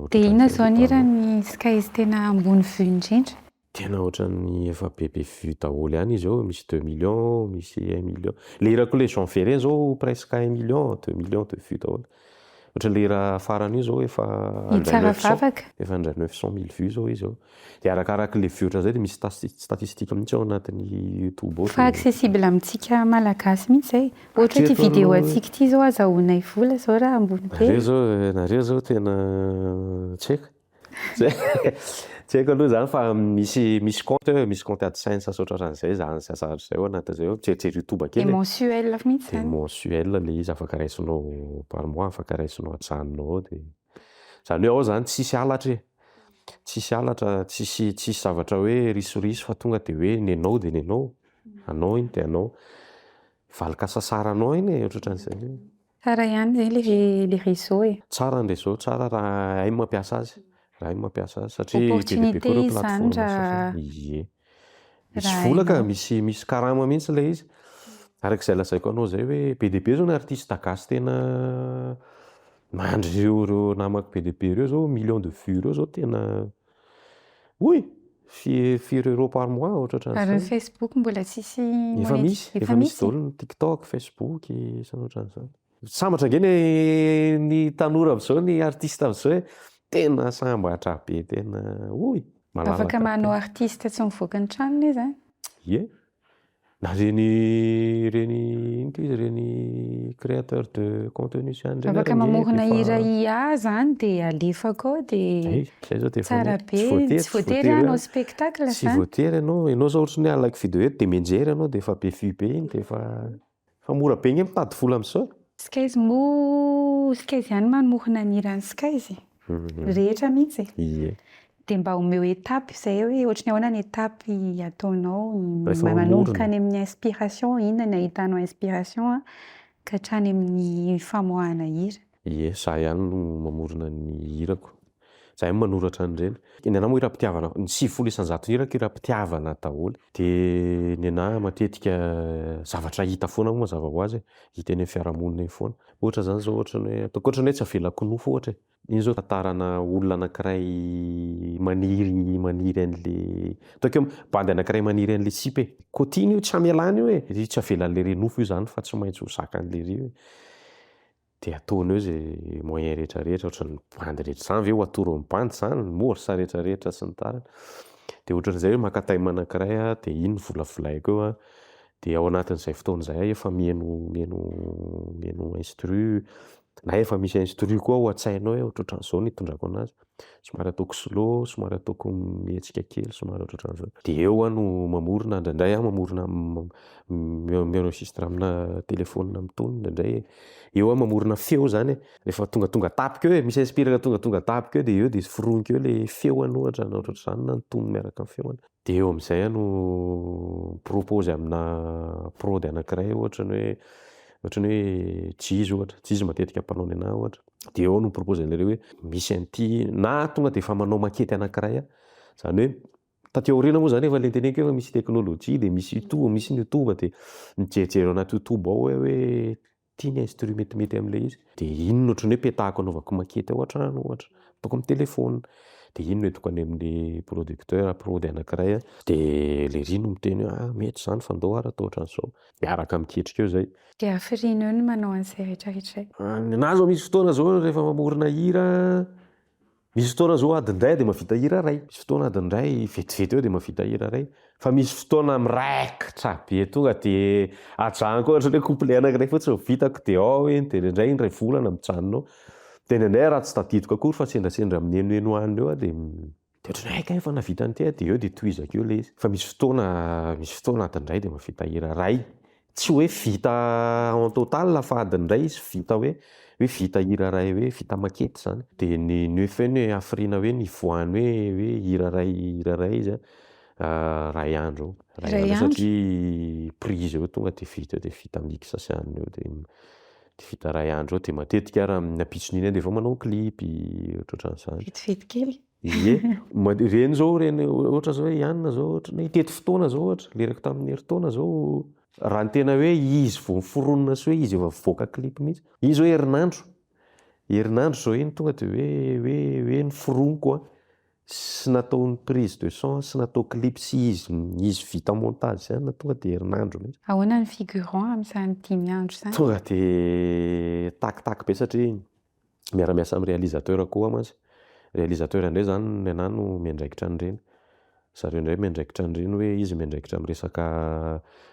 Dia inona zao ny irany Skyz tena ambony vue indrindra? Tena ohatran'ny efa bebe vue daholo ihany izy ao, misy 2 millions, misy 1 million. Le hirako le Jean Ferré zao presque 1 million, 2 millions de vues daholo. Ohatry le raha farany io zao efa tsara vavaka. Efa andray 900 000 vues zao izy ao. Dia arakaraka le vues ohatran'izay dia misy statistika mihitsy ao anatin'ny YouTube ao. Fa accessible amintsika malagasy mihitsy zay. Ohatra hoe ty vidéo antsika ty zao azahoanay vola zao raha ambony be. Nareo zao tena tsy haiko. Tsy haiko aloha zany fa misy compte AdSense ohatran'izay zany zavatra zay ao anatin'izay ao. Mijery YouTube kely. Et mensuel mihitsy Dia zany. mensuel le izy afaka raisinao par mois, afaka raisinao ajanonao ao dia zany hoe ao zany tsisy halatra tsisy zavatra hoe risoriso fa tonga dia hoe nenao dia nenao, anao iny dia anao, valika sasaranao iny ohatran'izay. Tsara ihany zay le réseau e. Tsara ny réseau, tsara raha hay mampiasa azy. Raha hay mampiasa azy satria Opportunité izany raha misy vola ka misy karama mihitsy ilay izy. Arak'izay lazaiko anao zay hoe be dia be zao ny artiste gasy tena mandry ireo namako be dia be ireo zao millions de vues ireo zao tena firy euro par mois ohatran'izay. Ary ny Facebook mbola tsisy Efa misy daholo ny TikTok, Facebook isany ohatran'izany. Sambatra nge ny tanora amin'izao ny artiste amin'izao tena sambatra be tena malalaka. Afaka manao artiste tsy mivoaka ny tranony izy. Ie. Na reny créateur de contenu zany reny. Afaka mamorona hira IA zany dia alefaka ao dia tsara be. Tsy voatery hanao spectacle zany. Tsy voatery ianao zao ohatrany hoe alaiky video eto dia mianjera ianao dia efa be vue be iny dia efa mora be iny mitady vola amin'izao. Skyz ihany manomorona ny hiran'ny Skyz. Rehetra mihitsy. Ie. Dia mba homeo étape izay hoe ohatran'ny ahoana ny étape ataonao manomboka any amin'ny inspiration, inona ny ahitanao inspiration ka hatrany amin'ny famoahana hira. Ie, za ihany no mamorona ny hirako. Za ihany manoratra an'ireny. Ny anahy moa hira-pitiavana, ny 9% isanjato hirako hira-pitiavana daholo. Dia ny anahy matetika zavatra hita foana moa mazava ho azy, hita eny amin'ny fiarahamonina eny foana. Ohatra zany zao ohatran'ny hoe tsy avelako nofo ohatra. Iny zao tantarana olona anankiray maniry an'le ataoko bandy anankiray maniry an'le sipe. Kotiny io tsy hamelany io tsy avelan'le renofo io zany fa tsy maintsy ho zakan'le ry. Dia ataony eo izay moyen rehetrarehetra ohatran'ny bandy rehetra zany ve ho atoro amin'ny bandy zany, morsa rehetrarehetra sy ny tariny. Dia ohatran'izay hoe maka time anankiray dia iny no volavolaiko eo. Dia ao anatin'izay fotoan'izay efa mihaino instru na efa misy instru koa ao an-tsainao hoe ohatran'izao ny hitondrako anazy. Somary ataoko slow, somary ataoko mihetsika kely, somary ohatran'izao. Dia eo aho no mamorona, indraindray aho mamorona mi-enregistre amina telefaonina mitony, indraindray eo aho mamorona feo zany. Rehefa tonga tapika eo misy inspiraka tonga tapika eo dia eo dia foronika eo le feoany ohatran'izany na nitony miaraka amin'ny feoany. Dia eo amin'izay aho no propose amina prod anankiray ohatran'ny hoe jizy matetika mpanao ny anahy ohatra. Dia eo no propose an'ilay hoe misy an'ity na tonga dia efa manao makety anankiray zany hoe taty aoriana moa zany efa le teneniko efa misy teknôlôjia dia misy YouTube dia mijerijery anaty YouTube ao hoe tiany instru metimety amin'ilay izy. Dia iny no ohatran'ny hoe petahako anaovako makety ao an-trano ohatra ataoko amin'ny telefaonina. de iny no tokony amin'ny producteur prody anankiray de le ry no miteny hoe mety zany fa ndao ara atao ohatran'izao miaraka miketrika eo zay. De hafiriana eo no manao an'izay rehetrarehetra. Na zao misy fotoana zao rehefa mamorona hira, misy fotoana zao adindray de mahavita hira ray, misy fotoana adindray vetivety eo de mahavita hira ray, fa misy fotoana miraikitra be tonga de ajanoko ohatra hoe couplet anankiray fotsiny no vitako de ao iny de indray indray volana mijanona ao, de indraindray raha tsy tadidiko akory fa sendrasendra amin'enoenoanina eo de ohatran'ny hoe aika fa navita an'ity de eo de tohizako eo le izy. Fa misy fotoana adindray de mahavita hira ray, tsy hoe vita en total fa adindray izy vita hoe vita hira ray hoe vita makety zany. De ny feny hoe hafiriana hoe nivoahany hoe hira ray izy ray andro ray andro satria prise eo tonga de vita eo de vita mix sasyany eo de vita ray andro eo de matetika raha napitson'iny de vao manao klipy ohatrohatran'izany. Vetivety kely. Ie, reny zao reny ohatra zao hoe Ianina zao ohatra hoe teto fotoana zao ohatra lerako tamin'ny herintaona zao raha ny tena hoe izy vao niforonina sy hoe izy efa mivoaka klipy mihitsy. Izy hoe herinandro zao iny tonga de hoe niforoniko sy natao ny prise de son sy natao klipy sy izy vita montage zany tonga de herinandro mihitsy. Ahoana ny figurant amin'izany 10 andro zany? Tonga de takitaky be satria miara-miasa amin'ny réalisateur koa mantsy. Réalisateur indray zany ny anahy no miandraikitra an'ireny. Zareo indray miandraikitra an'ireny hoe izy miandraikitra amin'ny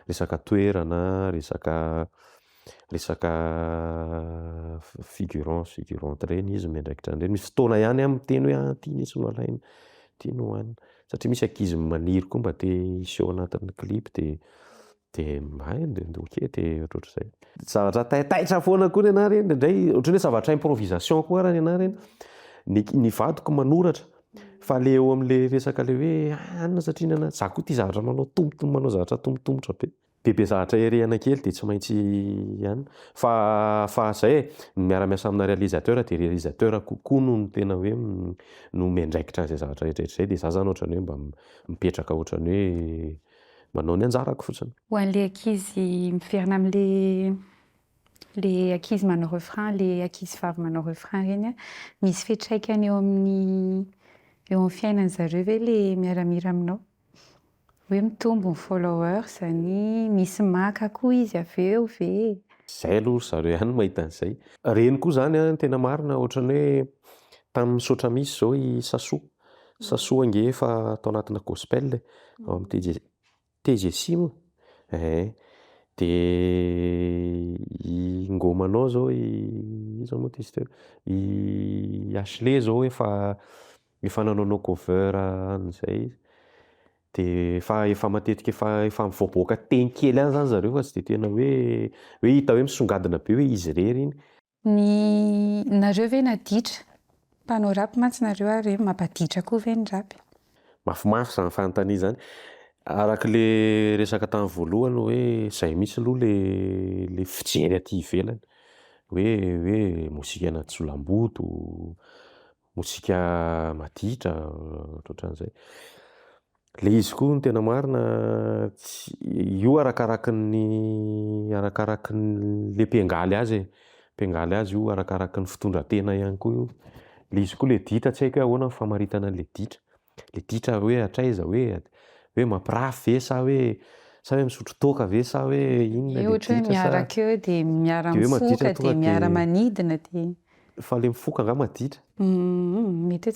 resaka toerana, resaka figurante ireny izy miandraikitra an'ireny. Misy fotoana ihany miteny hoe ty nisy no alaina, ty no hoanina. Satria misy ankizy maniry koa mba te hiseho anatin'ny clip de okey de ohatrohatr'izay. Zavatra taitaitra foana koa ny anahy reny indray ohatran'ny hoe zavatra improvisation koa raha ny anahy reny. Ny vadiko manoratra fa le eo amin'le resaka le hoe anona satria ny anahy za koa ty zavatra manao zavatra tombotombotra be zavatra erehana kely de tsy maintsy ihany fa zay miara-miasa amina réalisateur de réalisateur kokoa no tena hoe no miandraikitra zay zavatra rehetrarehetra zay de za zany ohatran'ny hoe mba mipetraka ohatran'ny hoe manao ny anjarako fotsiny. Ho an'le ankizy miverina amin'le ankizy manao refrain, le ankizy vavy manao refrain reny misy fiantraikany eo amin'ny fiainany zareo ve le miaramira aminao? Hoe mitombo ny follower zany, misy maka koa izy avy eo ve? Zay aloha zareo ihany mahita an'izay. Reny koa zany tena marina ohatran'ny hoe tamin'ny misaotra misy zao i Sasoa ange efa tao anatina gospel ao amin'ny TGC moa. De i Ngomanao zao iza moa izy teo i Ashley zao efa nanaonao cover an'izay izy. De efa matetika efa mivoaboaka teny kely any zany zareo fa tsy de tena hoe hita hoe misongadina be hoe izy rery iny. Nareo ve naditra? Mpanao rap mantsy nareo ary mampaditra koa ve ny rap? Mafimafy zany fanontania zany. Araka le resaka tamin'ny voalohany hoe zay misy aloha le fijery aty ivelany hoe mozika Natsolamboto, mozika maditra ohatran'izay. Le izy koa ny tena marina io arakaraky le mpiangaly azy io arakaraky ny fitondran-tena ihany koa io. Le izy koa le ditra tsy haiko hoe ahoana ny famaritana an'le ditra. Le ditra hoe hatraiza hoe mampirafy ve sa hoe misotro toaka ve sa hoe inona le ditra. Ohatra hoe miaraka eo de miara-mifoka de miara-manidina de. Fa le mifoka nga maditra. Mety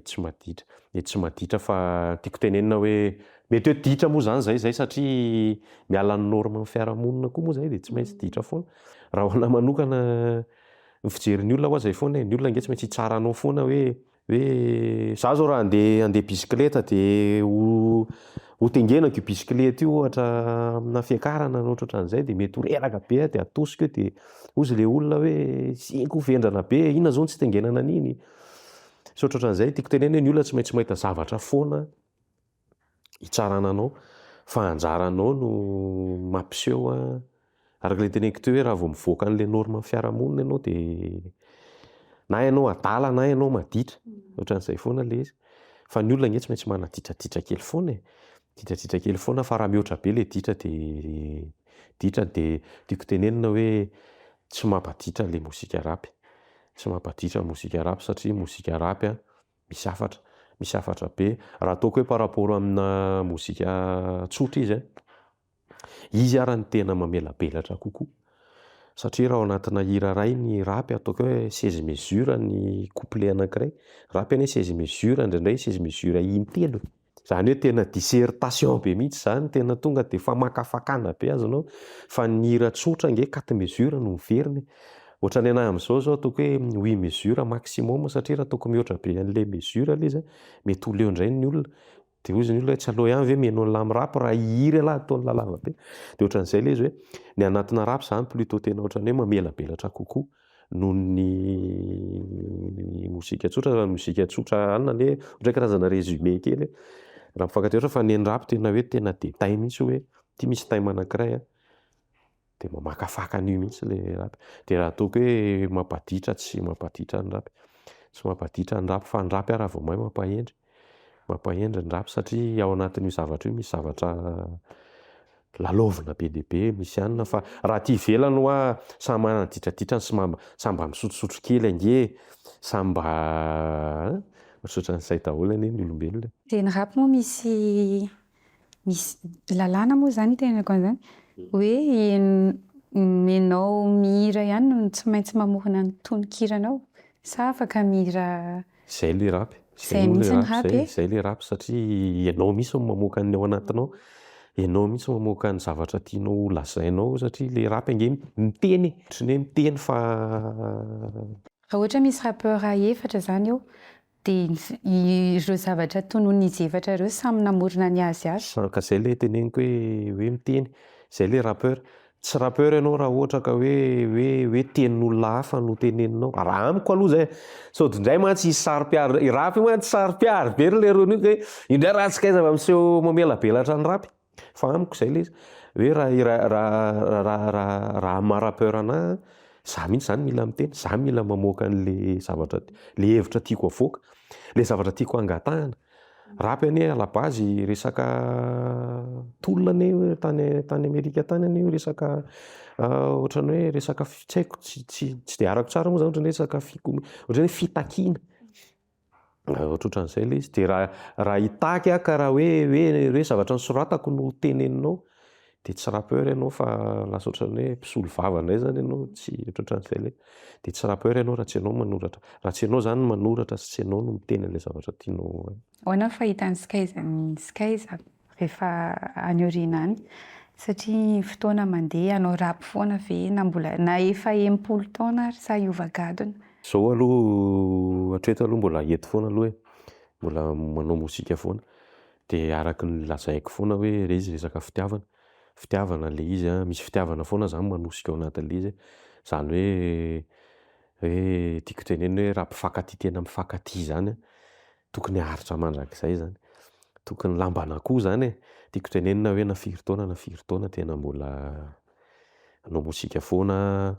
tsy maditra fa tiako tenenina hoe mety hoe ditra moa zany zay satria miala ny norme ny fiarahamonina koa moa zay de tsy maintsy ditra foana. Raha ho anahy manokana ny fijerin'ny olona hoa zay foana ny olona nge tsy maintsy hitsara anao foana hoe za zao raha andeha bisikleta de ho tengenako io bisikleta io ohatra amina fiakarana na ohatran'izay de mety ho reraka be de atosiko eo de hozy le olona hoe zinko vendrana be inona zao tsy tengenana an'iny. So ohatran'izay tiako tenena ny olona tsy maintsy mahita zavatra foana hitsarana anao fa anjaranao no mampiseho araka le teneniko teo hoe raha vao mivoaka an'le norme fiarahamonina ianao de na ianao adala na ianao maditra ohatran'izay foana le izy. Fa ny olona nge tsy maintsy manaditraditra kely foana ditraditra kely foana fa raha mihoatra be le ditra de tiako tenenina hoe tsy mampaditra le mozika rapy. Tsy mampaditra mozika rapy satria mozika rapy misy afatra be raha ataoko hoe par rapport amina mozika tsotra izy ary ny tena mamelabelatra kokoa satria raha ao anatina hira ray ny rapy ataoko hoe 16 mesure ny couplet anankiray rapy anie 16 mesure indraindray 16 mesure intelo zany hoe tena dissertation be mihitsy zany tena tonga de famakafakana be azonao fa ny hira tsotra nge 4 mesure no miveriny ohatrany anahy am'izao zao ataoko hoe 8 mesure maximum satria raha ataoko mihoatra be an'le mesure le izy mety ho leo indray ny olona de hozy ny olona tsy aloha ihany ve meno ny lamy rapy raha hira lahy ataony lalava be de ohatran'izay le izy hoe ny anatina rapy zany plutôt tena ohatrany hoe mamelabelatra kokoa noho ny mozika tsotra raha mozika tsotra anina le ohatray karazana résumé kely raha mifankatia ohatra fa ny rapy tena hoe tena détail mihitsy hoe ty misy time anankiray de mamakafaka an'io mihitsy le rapy de raha ataoko hoe mampadiitra tsy mampadiitra ny rapy tsy mampadiitra ny rapy fa ny rapy raha vao mahay mampahendry ny rapy satria ao anatin'io zavatra io misy zavatra lalovina be dia be misy anina fa raha ty ivelany hoa samy manana ditraditrany samy mba misotrosotro kely ange samy mba ohatrohatran'izay daholo anie ny olombelona de ny rapy moa misy lalàna moa zany tenako an'izany hoe menao mihira ihany no tsy maintsy mamorona ny tonokiranao sa afaka mihira zay le rapy Zay mihitsy ny rapy zay le rapy satria ianao mihitsy mamoaka ny ao anatinao ianao mihitsy mamoaka ny zavatra tianao lazainao satria le rapy ange miteny tsy hoe miteny fa raha ohatra misy rappeur efatra zany eo de ireo zavatra tonon'izy efatra ireo samy namorona ny azy azy ka zay le teneniko hoe miteny zay le rappeur tsy rappeur ianao raha ohatra ka hoe tenin'olona hafa no teneninao raha amiko aloha zay sody indray mantsy izy sary-piary i rapy mantsy sary-piary very le roniko hoe indray raha tsy kaiza miseho mamelabelatra ny rapy fa amiko zay le hoe raha maha-rappeur anahy za mihitsy zany mila miteny za mila mamoaka an'le zavatra le hevitra tiako avoaka le zavatra tiako angatahana rapy anie à la base resaka tolona anie tany Amerika tany anie resaka ohatrany hoe resaka tsy haiko tsy de arako tsara moa zany ohatrany resaka ohatrany hoe fitakiana ohatrohatran'izay le izy de raha hitaky ka raha hoe zavatra nisoratako no teneninao de tsy rappeur ianao fa lasa ohatrany hoe mpisolo vava indray zany ianao tsy ohatrohatran'izay le de tsy rappeur ianao raha tsy ianao manoratra raha tsy ianao zany manoratra sy tsy ianao no miteny an'le zavatra tianao ahoana fahitany Skaiza rehefa any aoriana any satria fotoana mandeha anao rapy foana ve na efa 80 taona ary sa iova-gadona zao aloha hatreto aloha mbola eto foana aloha mbola manao mozika foana de araky ny lazaiko foana hoe izy resaka fitiavana le izy misy fitiavana foana zany manosika ao anatin'le izy zany hoe tiako teneny hoe raha mpifankatia tena mifankatia zany tokony haharitra mandrakizay zany tokony lambana koa zany tiako tenenina hoe na firy taona tena mbola anao mozika foana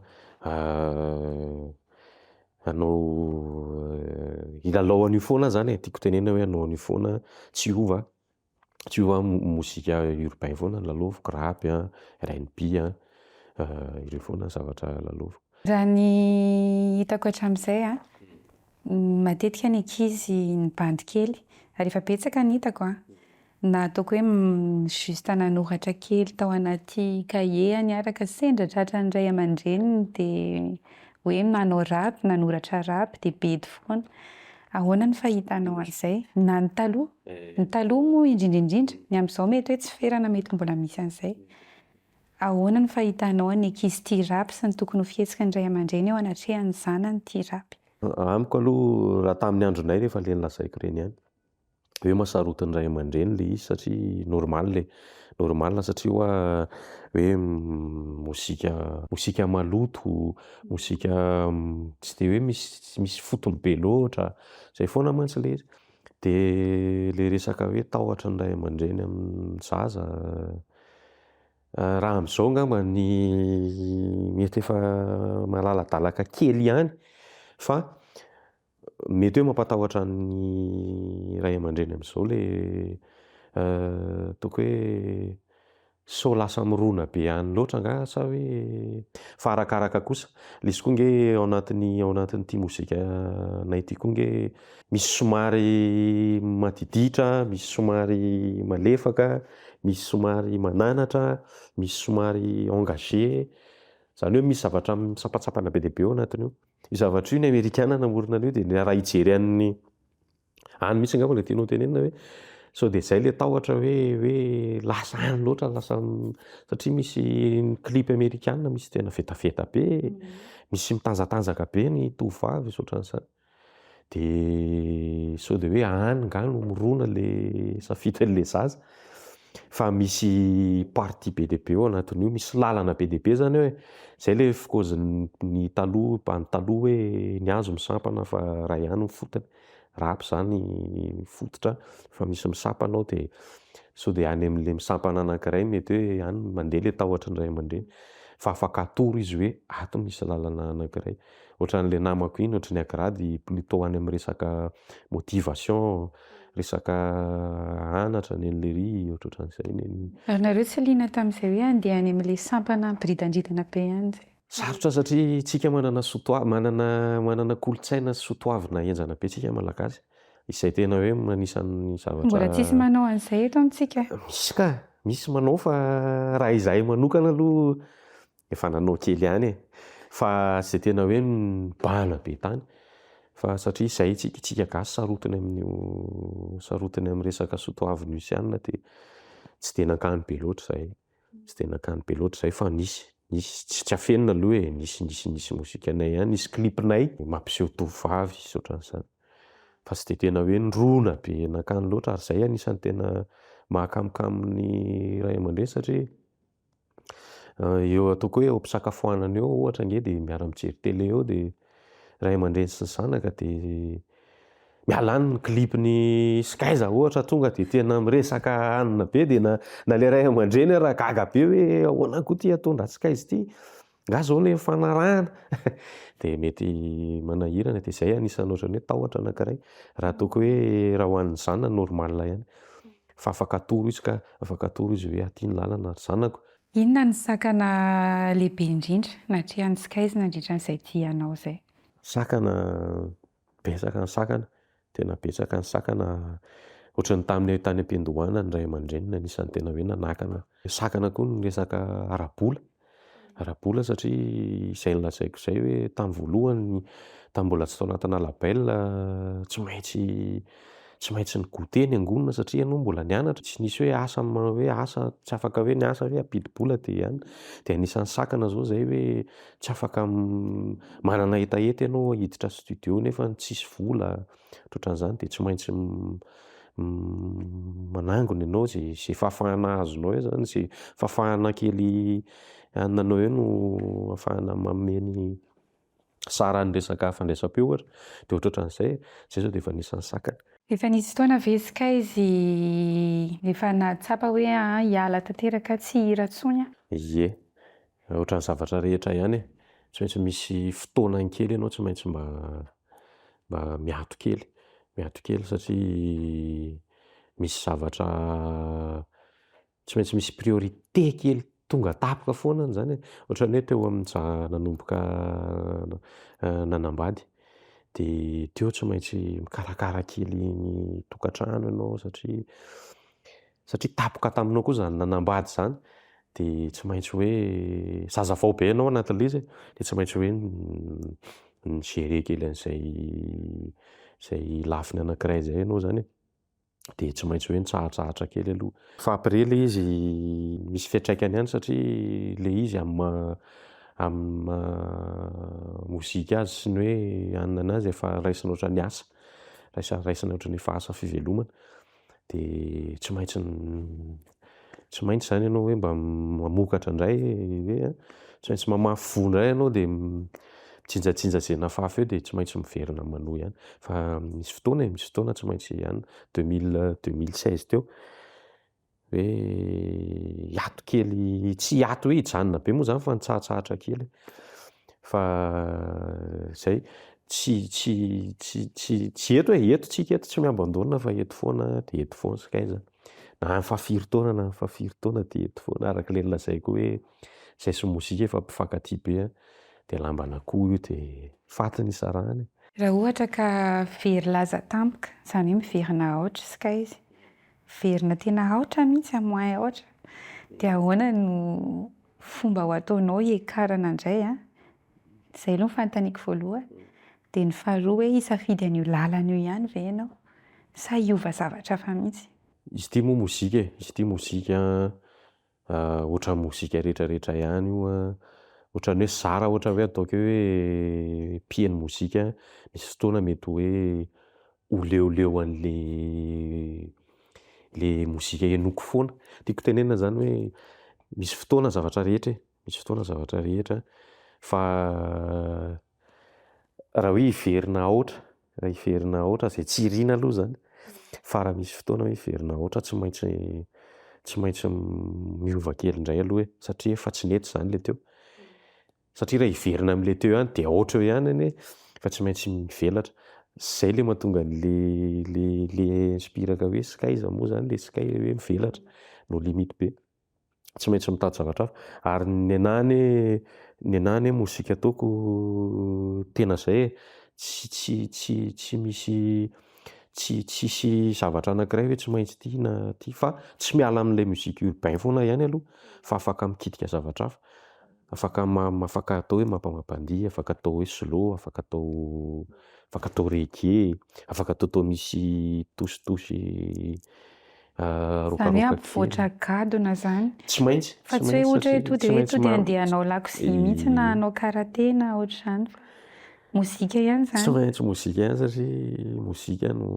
anao ilalao an'io foana zany tiako tenenina hoe anao an'io foana tsy ova mozika urbain foana lalaoviko rapy R&B ireo foana zavatra lalaoviko raha ny hitako hatramin'izay matetika ny ankizy ny bandy kely rehefa betsaka ny hitako na ataoko hoe juste nanoratra kely tao anaty kahie niaraka sendra tratran'ny ray aman-dreniny de hoe nanao rapy nanoratra rapy de bedy foana ahoana ny fahitanao an'izay na ny taloha moa indrindraindrindra ny amin'izao mety hoe tsy ferana mety mbola misy an'izay ahoana ny fahitanao ny ankizy tia rapy sy ny tokony ho fihetsika ny ray aman-dreny eo anatrehan'ny zanany tia rapy amiko aloha raha tamin'ny andronay rehefa le nilazaiko reny ihany hoe mahasarotiny ray aman-dreny le izy satria normal satria hoe mozika maloto mozika tsy de hoe misy fotony be loatra zay foana mantsy le izy de le resaka hoe tahotra ny ray aman-dreny amin'ny zaza raha am'izao angamba mety efa malaladalaka kely ihany fa mety hoe mampatahotra ny ray aman-dreny am'izao le ataoko hoe so lasa mirona be ihany loatra nga sa hoe fa arakaraka kosa. Le izy koa nge ao anatin'ity mozikanay ity koa nge misy somary matiditra, misy somary malefaka, misy somary mananatra, misy somary engagé. Zany hoe misy zavatra misampatsapana be dia be ao anatin'io. Io zavatra io ny Amerikana namorona an'io dia raha hijery any mihitsy angamba le tianao tenenina hoe sao dia izay le tahotra hoe lasa any loatra satria misy clip amerikana misy tena vetaveta be, misy mitanjatanjaka be ny tovovavy ohatran'izany. Dia sao dia hoe any nga no mirona le safitin'le zaza. Fa misy partie be dia be ao anatin'io, misy lalana be dia be zany hoe izay le fikaozin'ny taloha hoe ny hazo misampana fa raha ihany mifotony. Rapy zany fototra fa misy misampana ao dia sao dia any amin'le misampana anankiray mety hoe any mandeha le tahotra ny ray aman-dreny. Fa afaka atoro izy hoe ato misy lalana anankiray. Ohatran'le namako iny ohatran'ny Akrady plutôt any amin'ny resaka motivation, resaka anatra ny an'lery ohatran'izay. Ary nareo tsy liana tamin'izay hoe andeha any amin'ilay sampana miboridandridana be ihany zay? Sarotra satria tsika manana kolontsaina sotoavina enjana be tsika malagasy. Izay tena hoe anisan'ny zavatra. Mbola tsisy manao an'izay eto amintsika? Misy ka, misy manao fa raha izahay manokana aloha efa nanao kely ihany. Fa izay tena hoe mibahana be tany. Fa satria izay tsika gasy sarotiny amin'ny resaka sotoavina isianina dia tsy dia nankany be loatra izay. Tsy dia nankany be loatra izay fa nisy tsy afenina aloha hoe nisy mozikanay ihany, nisy clipnay mampiseho tovovavy sy ohatran'izany. Fa tsy dia tena hoe nirona be nankany loatra ary izay anisan'ny tena mahakamokamo ny ray aman-dreny satria eo ataoko hoe eo am-pisakafoanana eo ohatra nge dia miara-mijery télé eo dia ray aman-dreny sy ny zanaka dia miala any ny clipny Skaiza ohatra tonga dia tena miresaka anina be dia na le ray aman-dreny raha gaga be hoe ahoana koa ty ataon-draha Skaiza ity, nga zao le fanarahana. Dia mety manahirana dia izay anisan'ny ohatran'ny hoe tahotra anankiray. Raha ataoko hoe raha ho an'ny zanany normal ihany. Fa afaka atoro izy hoe aty ny lalana ry zanako. Inona ny sakana lehibe indrindra natrehan'ny Skaiza nandritran'izay tianao izay? Sakana, betsaka ny sakana, tena betsaka ny sakana. Ohatran'ny tamin'ny tany am-piandohana ny ray aman-dreny anisan'ny tena hoe nanakana. Sakana koa ny resaka arabola satria izay nolazaiko izay hoe tamin'ny voalohany, tamin'ny mbola tsy tao anatina label, tsy maintsy ny goûter ny angonina satria ianao mbola nianatra. Tsy nisy hoe asa tsy afaka hoe ny asa hoe ampidi-bola dia ihany. Dia anisan'ny sakana zao izay hoe tsy afaka manana hetaheta ianao hiditra studio nefa tsisy vola ohatran'izany dia tsy maintsy manangona ianao izay fahafahana azonao eo zany, izay fahafahana kely ananao eo no ahafahana mameny sara ny resaka fandraisam-peo ohatra. Dia ohatran'izay zao dia efa anisan'ny sakana. Efa nisy fotoana ve Skaiza efa nahatsapa hoe hiala tanteraka tsy hira intsony? Ie, ohatran'ny zavatra rehetra ihany. Tsy maintsy misy fotoanany kely ianao tsy maintsy mba miato kely satria misy zavatra tsy maintsy misy priorité kely tonga tapoka foana zany. Ohatran'ny hoe teo amin'ny nanomboka nanambady dia teo tsy maintsy mikarakara kely ny tokantrano ianao satria tapoka taminao koa zany nanambady zany. Dia tsy maintsy hoe zaza vao be ianao anatin'ilay izy dia tsy maintsy hoe nigerer kely an'izay lafiny anankiray izay ianao zany. Dia tsy maintsy hoe nitsahatsahatra kely aloha. Fa après ilay izy misy fiantraikany ihany satria ilay izy amin'ny mozika azy sy ny hoe anona anazy efa raisina ohatran'ny asa. Raisina ohatran'ny efa asa fivelomana. Dia tsy maintsy zany ianao hoe mba mamokatra indray hoe tsy maintsy mamaha fo indray ianao dia mitsinjatsinja izay nahafaha eo dia tsy maintsy miverina manohy ihany. Fa misy fotoana tsy maintsy ihany 2016 teo hoe hiato kely, tsy hiato hoe hijanona be moa zany fa nitsahatsahatra kely. Fa izay tsy eto tsika eto tsy miambondonina fa eto foana dia eto foana Skaiza. na fahafiry taona na fahafiry taona de eto foana araka le lazaiko hoe zay sy mozika efa mpifankatia be de lamba an'akoho io de faty ny sarahany. Raha ohatra ka very laza tampoka, izany hoe miverina aotra izy izy. Verina tena aotra mihitsy amin'ny aotra. Dia ahoana no fomba ho ataonao hiekarana indray a? Izay aloha ny fanontaniako voalohany. Dia ny faharoa hoe hisafidy an'io lalana io ihany ve ianao? Sa hiova zavatra hafa mihitsy? Izy ity moa mozika e, izy ity mozika ohatran'ny mozika rehetrarehetra ihany io ohatran'ny hoe zara ohatra hoe ataoko hoe mpihaino mozika misy fotoana mety hoe ho leoleo le mozika henoko foana. Tiako tenenina zany hoe misy fotoana zavatra rehetra misy fotoana zavatra rehetra fa raha hoe hiverina aotra zay tsy irina aloha zany fa raha misy fotoana hoe hiverina aotra tsy maintsy miova kely indray aloha satria efa tsy nety zany le teo. Satria raha hiverina amin'le teo ihany de aotra eo ihany anie fa tsy maintsy mivelatra. Zay le mahatonga le inspiraka hoe skaiza moa zany le sky hoe mivelatra no limite be. Tsy maintsy mitady zavatra hafa ary ny anany mozika ataoko tena zay tsy misy zavatra anankiray hoe tsy maintsy ity na ity fa tsy miala amin'ilay mozika urbain foana ihany aloha fa afaka mikitika zavatra hafa. Afaka atao hoe mampampandihy, afaka atao hoe slow, afaka atao reggae, afaka atao misy tositosy Izany hoe ampivoatra gadona zany. Tsy maintsy. Fa tsy hoe ohatra hoe to de andeha hanao lakozia mihitsy na hanao karate na ohatr'izany fa mozika ihany Tsy zany. maintsy mozika ihany satria mozika no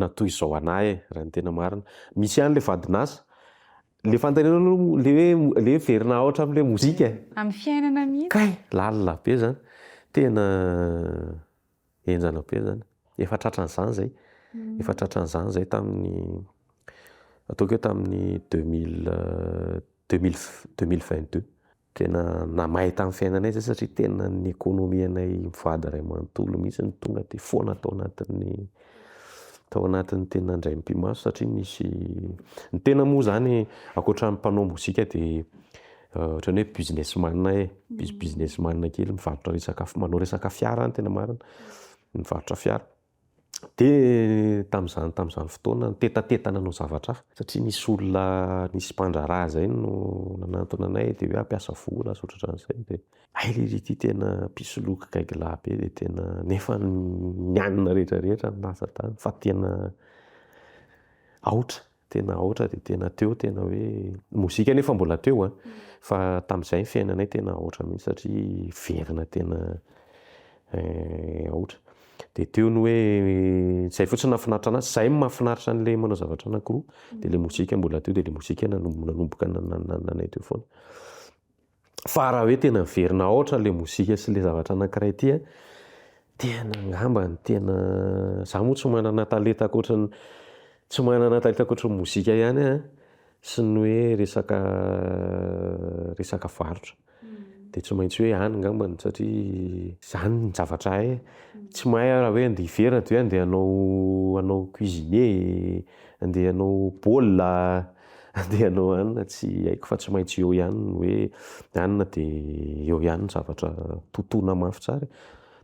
natoy izao anahy raha ny tena marina. Misy ihany le vadinasa. Le fanontanianao le hoe verina aotra amin'le mozika. Amin'ny fiainana mihitsy. Kay, lalina be zany. Tena henjana be zany. Efa tratran'izany zay. Efa tratran'izany zay tamin'ny ataoko hoe tamin'ny 2022. Tena namahay tamin'ny fiainanay zay satria tena ny ekônomianay mivady iray manontolo mihitsy ny tonga de foana tao anatin'ny tena indray mpimaso satria misy ny tena moa zany ankoatran'ny mpanao mozika de ohatran'ny hoe businessman businessman kely mivarotra resaka manao resaka fiara ny tena marina mivarotra fiara. De tamin'izany fotoana tetatetana hanao zavatra hafa satria nisy olona nisy mpandraraha zay no nanantona anay de hoe hampiasa vola sy ohatran'izay de le ity tena pisoloky gaigla be de tena nefa ny anina rehetrarehetra ny lasa tany fa tena aotra de tena teo tena hoe mozika nefa mbola teo fa tamin'izay ny fiainanay tena aotra mihitsy satria verina tena aotra. De teo ny hoe zay fotsiny nahafinaritra anazy, zay mahafinaritra an'le manao zavatra anankiroa de le mozika mbola teo de le mozika nanomboka nanay teo foana. Fa raha hoe tena miverina aotra le mozika sy le zavatra anankiray ity tena angamba tena za moa tsy manana talenta ankoatran'ny mozika ihany sy ny hoe resaka varotra. De tsy maintsy hoe any angamba satria zany ny zavatra hay. Tsy mahay raha hoe andeha hiverina de hoe andeha hanao cuisinier, andeha hanao baolina, andeha hanao anina tsy haiko fa tsy maintsy eo ihany ny hoe anina de eo ihany ny zavatra totoina mafy tsara,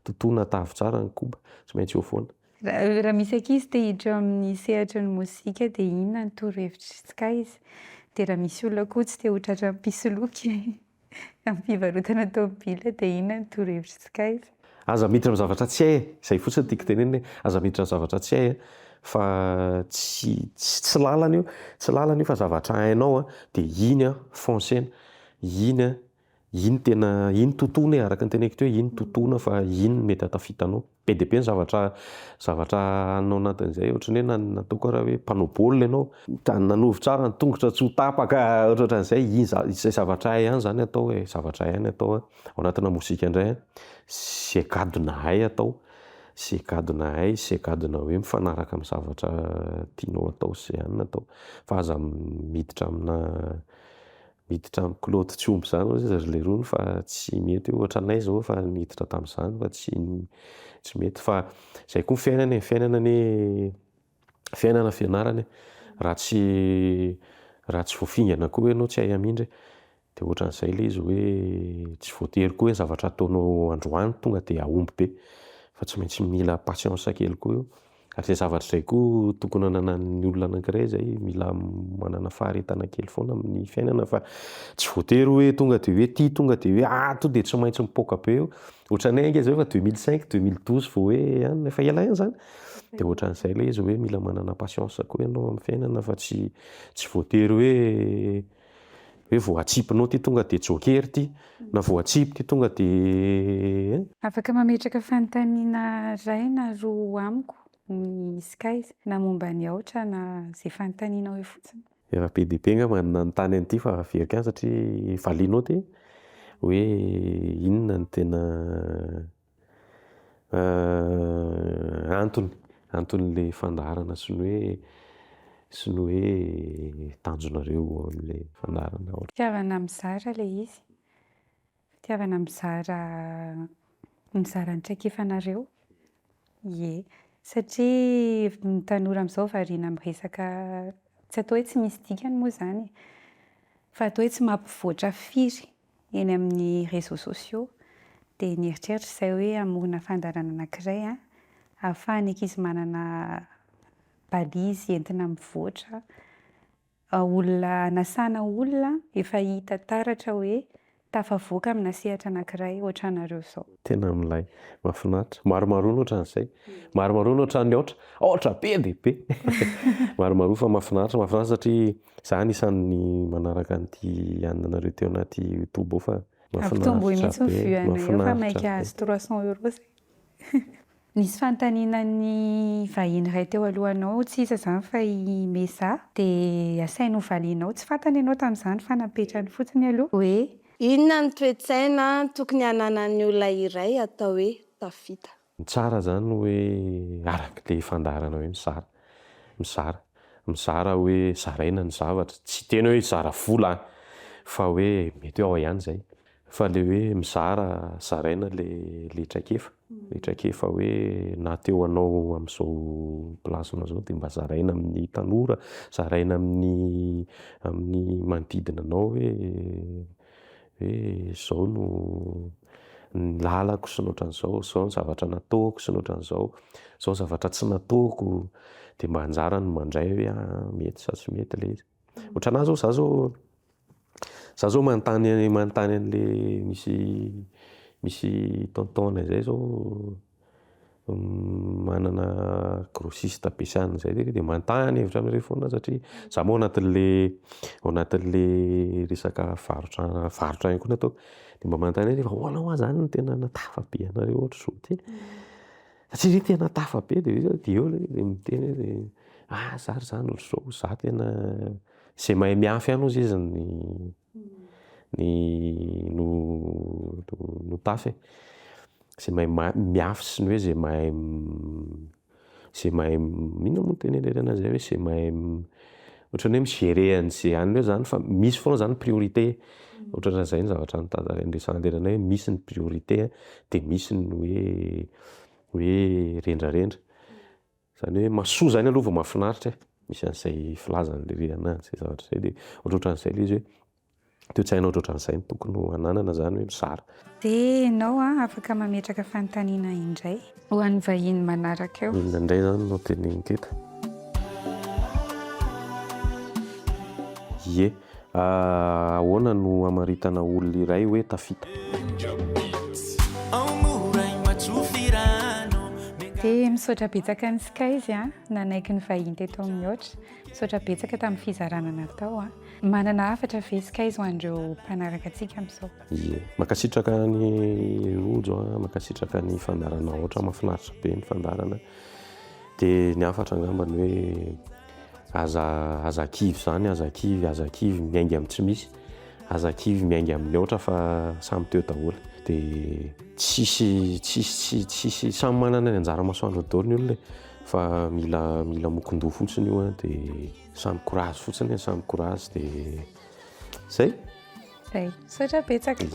totoina tavy tsara ny koba, tsy maintsy eo foana. Raha misy ankizy te hiditra amin'ny sehatry ny mozika de inona ny torohevitrintsika izy? De raha misy olona koa tsy te hotratra amin'ny pisoloky amin'ny fivarotana tômôbila de inona ny torohevitrintsika izy? Aza miditra amin'ny zavatra tsy hay, zay fotsiny tiako tenenina hoe aza miditra amin'ny zavatra tsy hay fa tsy lalana io fa zavatra hainao de iny foncena, iny totoina araka ny teneniko teo iny totoina fa iny mety hatafitanao. Be de be ny zavatra anao anatin'izay ohatran'ny hoe nataoko raha hoe mpanao baolina ianao nanovy tsara ny tongotra tsy ho tapaka ohatran'izay izay zavatra hay ihany zany atao hoe zavatra hay ihany atao ao anatina mozika indray zay gadona hay atao, zay gadona hoe mifanaraka amin'ny zavatra tianao atao sy ihany atao fa aza miditra amin'ny Claude Tsiomby zany ozy le rony fa tsy mety ohatranay zao fa miditra tamin'izany fa tsy mety fa zay koa ny fiainana ny fiainana fianarany raha tsy voafingana koa ianao tsy hay amindry dia ohatran'izay ilay izy hoe tsy voatery koa hoe zavatra ataonao androany tonga dia ahomby be fa tsy maintsy mila patience kely koa io ary izay zavatra izay koa tokony hananan'ny olona anankiray izay mila manana faharetana kely foana amin'ny fiainana fa tsy voatery hoe tonga dia hoe tonga dia hoe to dia tsy maintsy mipoaka be eo ohatranay anga zao fa 2005 2012 vao hoe efa ela eny zany dia ohatran'izay ilay izy hoe mila manana patience koa ianao amin'ny fiainana fa tsy voatery hoe vao atsipinao ty tonga dia joker ty na vao atsipy ty tonga dia afaka mametraka fanontaniana ray na roa amiko ny skies na momba ny aotra na izay fanontanianao eo fotsiny. Efa be dia be nga nanontany an'ity fa verika any satria valianao ty hoe inona ny tena anton'le fandaharana sy ny hoe tanjonareo amin'le fandaharana aotra. Fitiavana mizara ilay izy. Fitiavana mizara ny traikefanareo. Ie, satria ny tanora amin'izao variana miresaka tsy atao hoe tsy misy dikany moa izany fa atao hoe tsy mampivoatra firy eny amin'ny réseaux sociaux dia nieritreritra izay hoe hamorona fandaharana anankiray ahafahany ankizy manana balizy entina mivoatra olona anasana olona efa hita taratra hoe tafavoaka amina sehatra anankiray ohatranareo izao. Tena milay mahafinaritra maromarona ohatran'izay maromarona ohatran'ny aotra be dia be maromaro fa mahafinaritra satria izaho anisan'ny manaraka an'ity anareo teo anaty YouTube fa ampitomboy mihitsy ny vue-anay fa maika azo 300 € zay. Nisy fanontanianan'ny vahiny iray teo alohanao tsy iza izany fa i Mesa dia asainao valianao tsy fantany ianao tamin'izany fa napetrany fotsiny aloha hoe inona ny toe-tsaina tokony hananan'ny olona iray atao hoe tafita. Ny tsara zany hoe arak'ilay fandaharana hoe mizara hoe zaraina ny zavatra tsy tena hoe zara vola fa hoe mety ao ihany izay fa le hoe mizara zaraina le traikefa hoe na teo anao amin'izao plasina zao dia mba zaraina amin'ny tanora zaraina amin'ny manodidina anao hoe izao no ny lalako sy ny ohatran'izao, izao ny zavatra nataoko sy ny ohatran'izao, izao zavatra tsy nataoko dia mba anjara ny mandray hoe mety sa tsy mety ilay izy. Ohatranahy zao izaho zao manontany an'le misy tonton izay zao manana grossiste ampiasany izay dia manontany hevitra amin'ireo foana satria izaho moa ao anatin'le resaka varotra ihany koa no ataoko dia mba manontany hoe ahoana ho zany no tena natafa be anareo ohatra izao ty satria tena tafa be dia eo ilay miteny hoe zary zany ohatr'izao izaho tena izay mahay miafy ihany ozy izy no tafy izay mahay miafy sy ny hoe izay mahay inona moa tenenenana izay hoe izay mahay ohatran'ny hoe migérer an'izay any hoe zany fa misy foana zany priorité ohatran'izay ny zavatra nresahana misy ny priorité dia misy ny hoe rendrarendra izany hoe mahasoa zany aloha vao mahafinaritra misy an'izay filazan'le an'izay zavatra izay dia ohatran'izay ilay izy hoe toe-tsaina ohatran'izay no tokony hananana zany hoe mizara. Dia ianao afaka mametraka fanontaniana indray ho an'ny vahiny manaraka eo. Inona indray zany no teneniko eto. Ie, ahoana no hamaritana olona iray hoe tafita? Dia misaotra betsaka ny skies nanaiky ny vahiny teto amin'ny aotra. Misaotra betsaka tamin'ny fizarana natao. Manana hafatra ve skies ho an'ireo mpanaraka antsika amin'izao? Ie, mankasitraka ny rojo mankasitraka ny fandaharana aotra mahafinaritra be ny fandaharana dia ny hafatra angambany hoe azakivy zany azakivy miainga amin'ny tsy misy azakivy miainga amin'ny aotra fa samy teo daholo dia tsisy samy manana ny anjara masoandro daholo ny olona fa mila mokondoha fotsiny io dia samy courage fotsiny samy courage dia zay misaotra betsaka.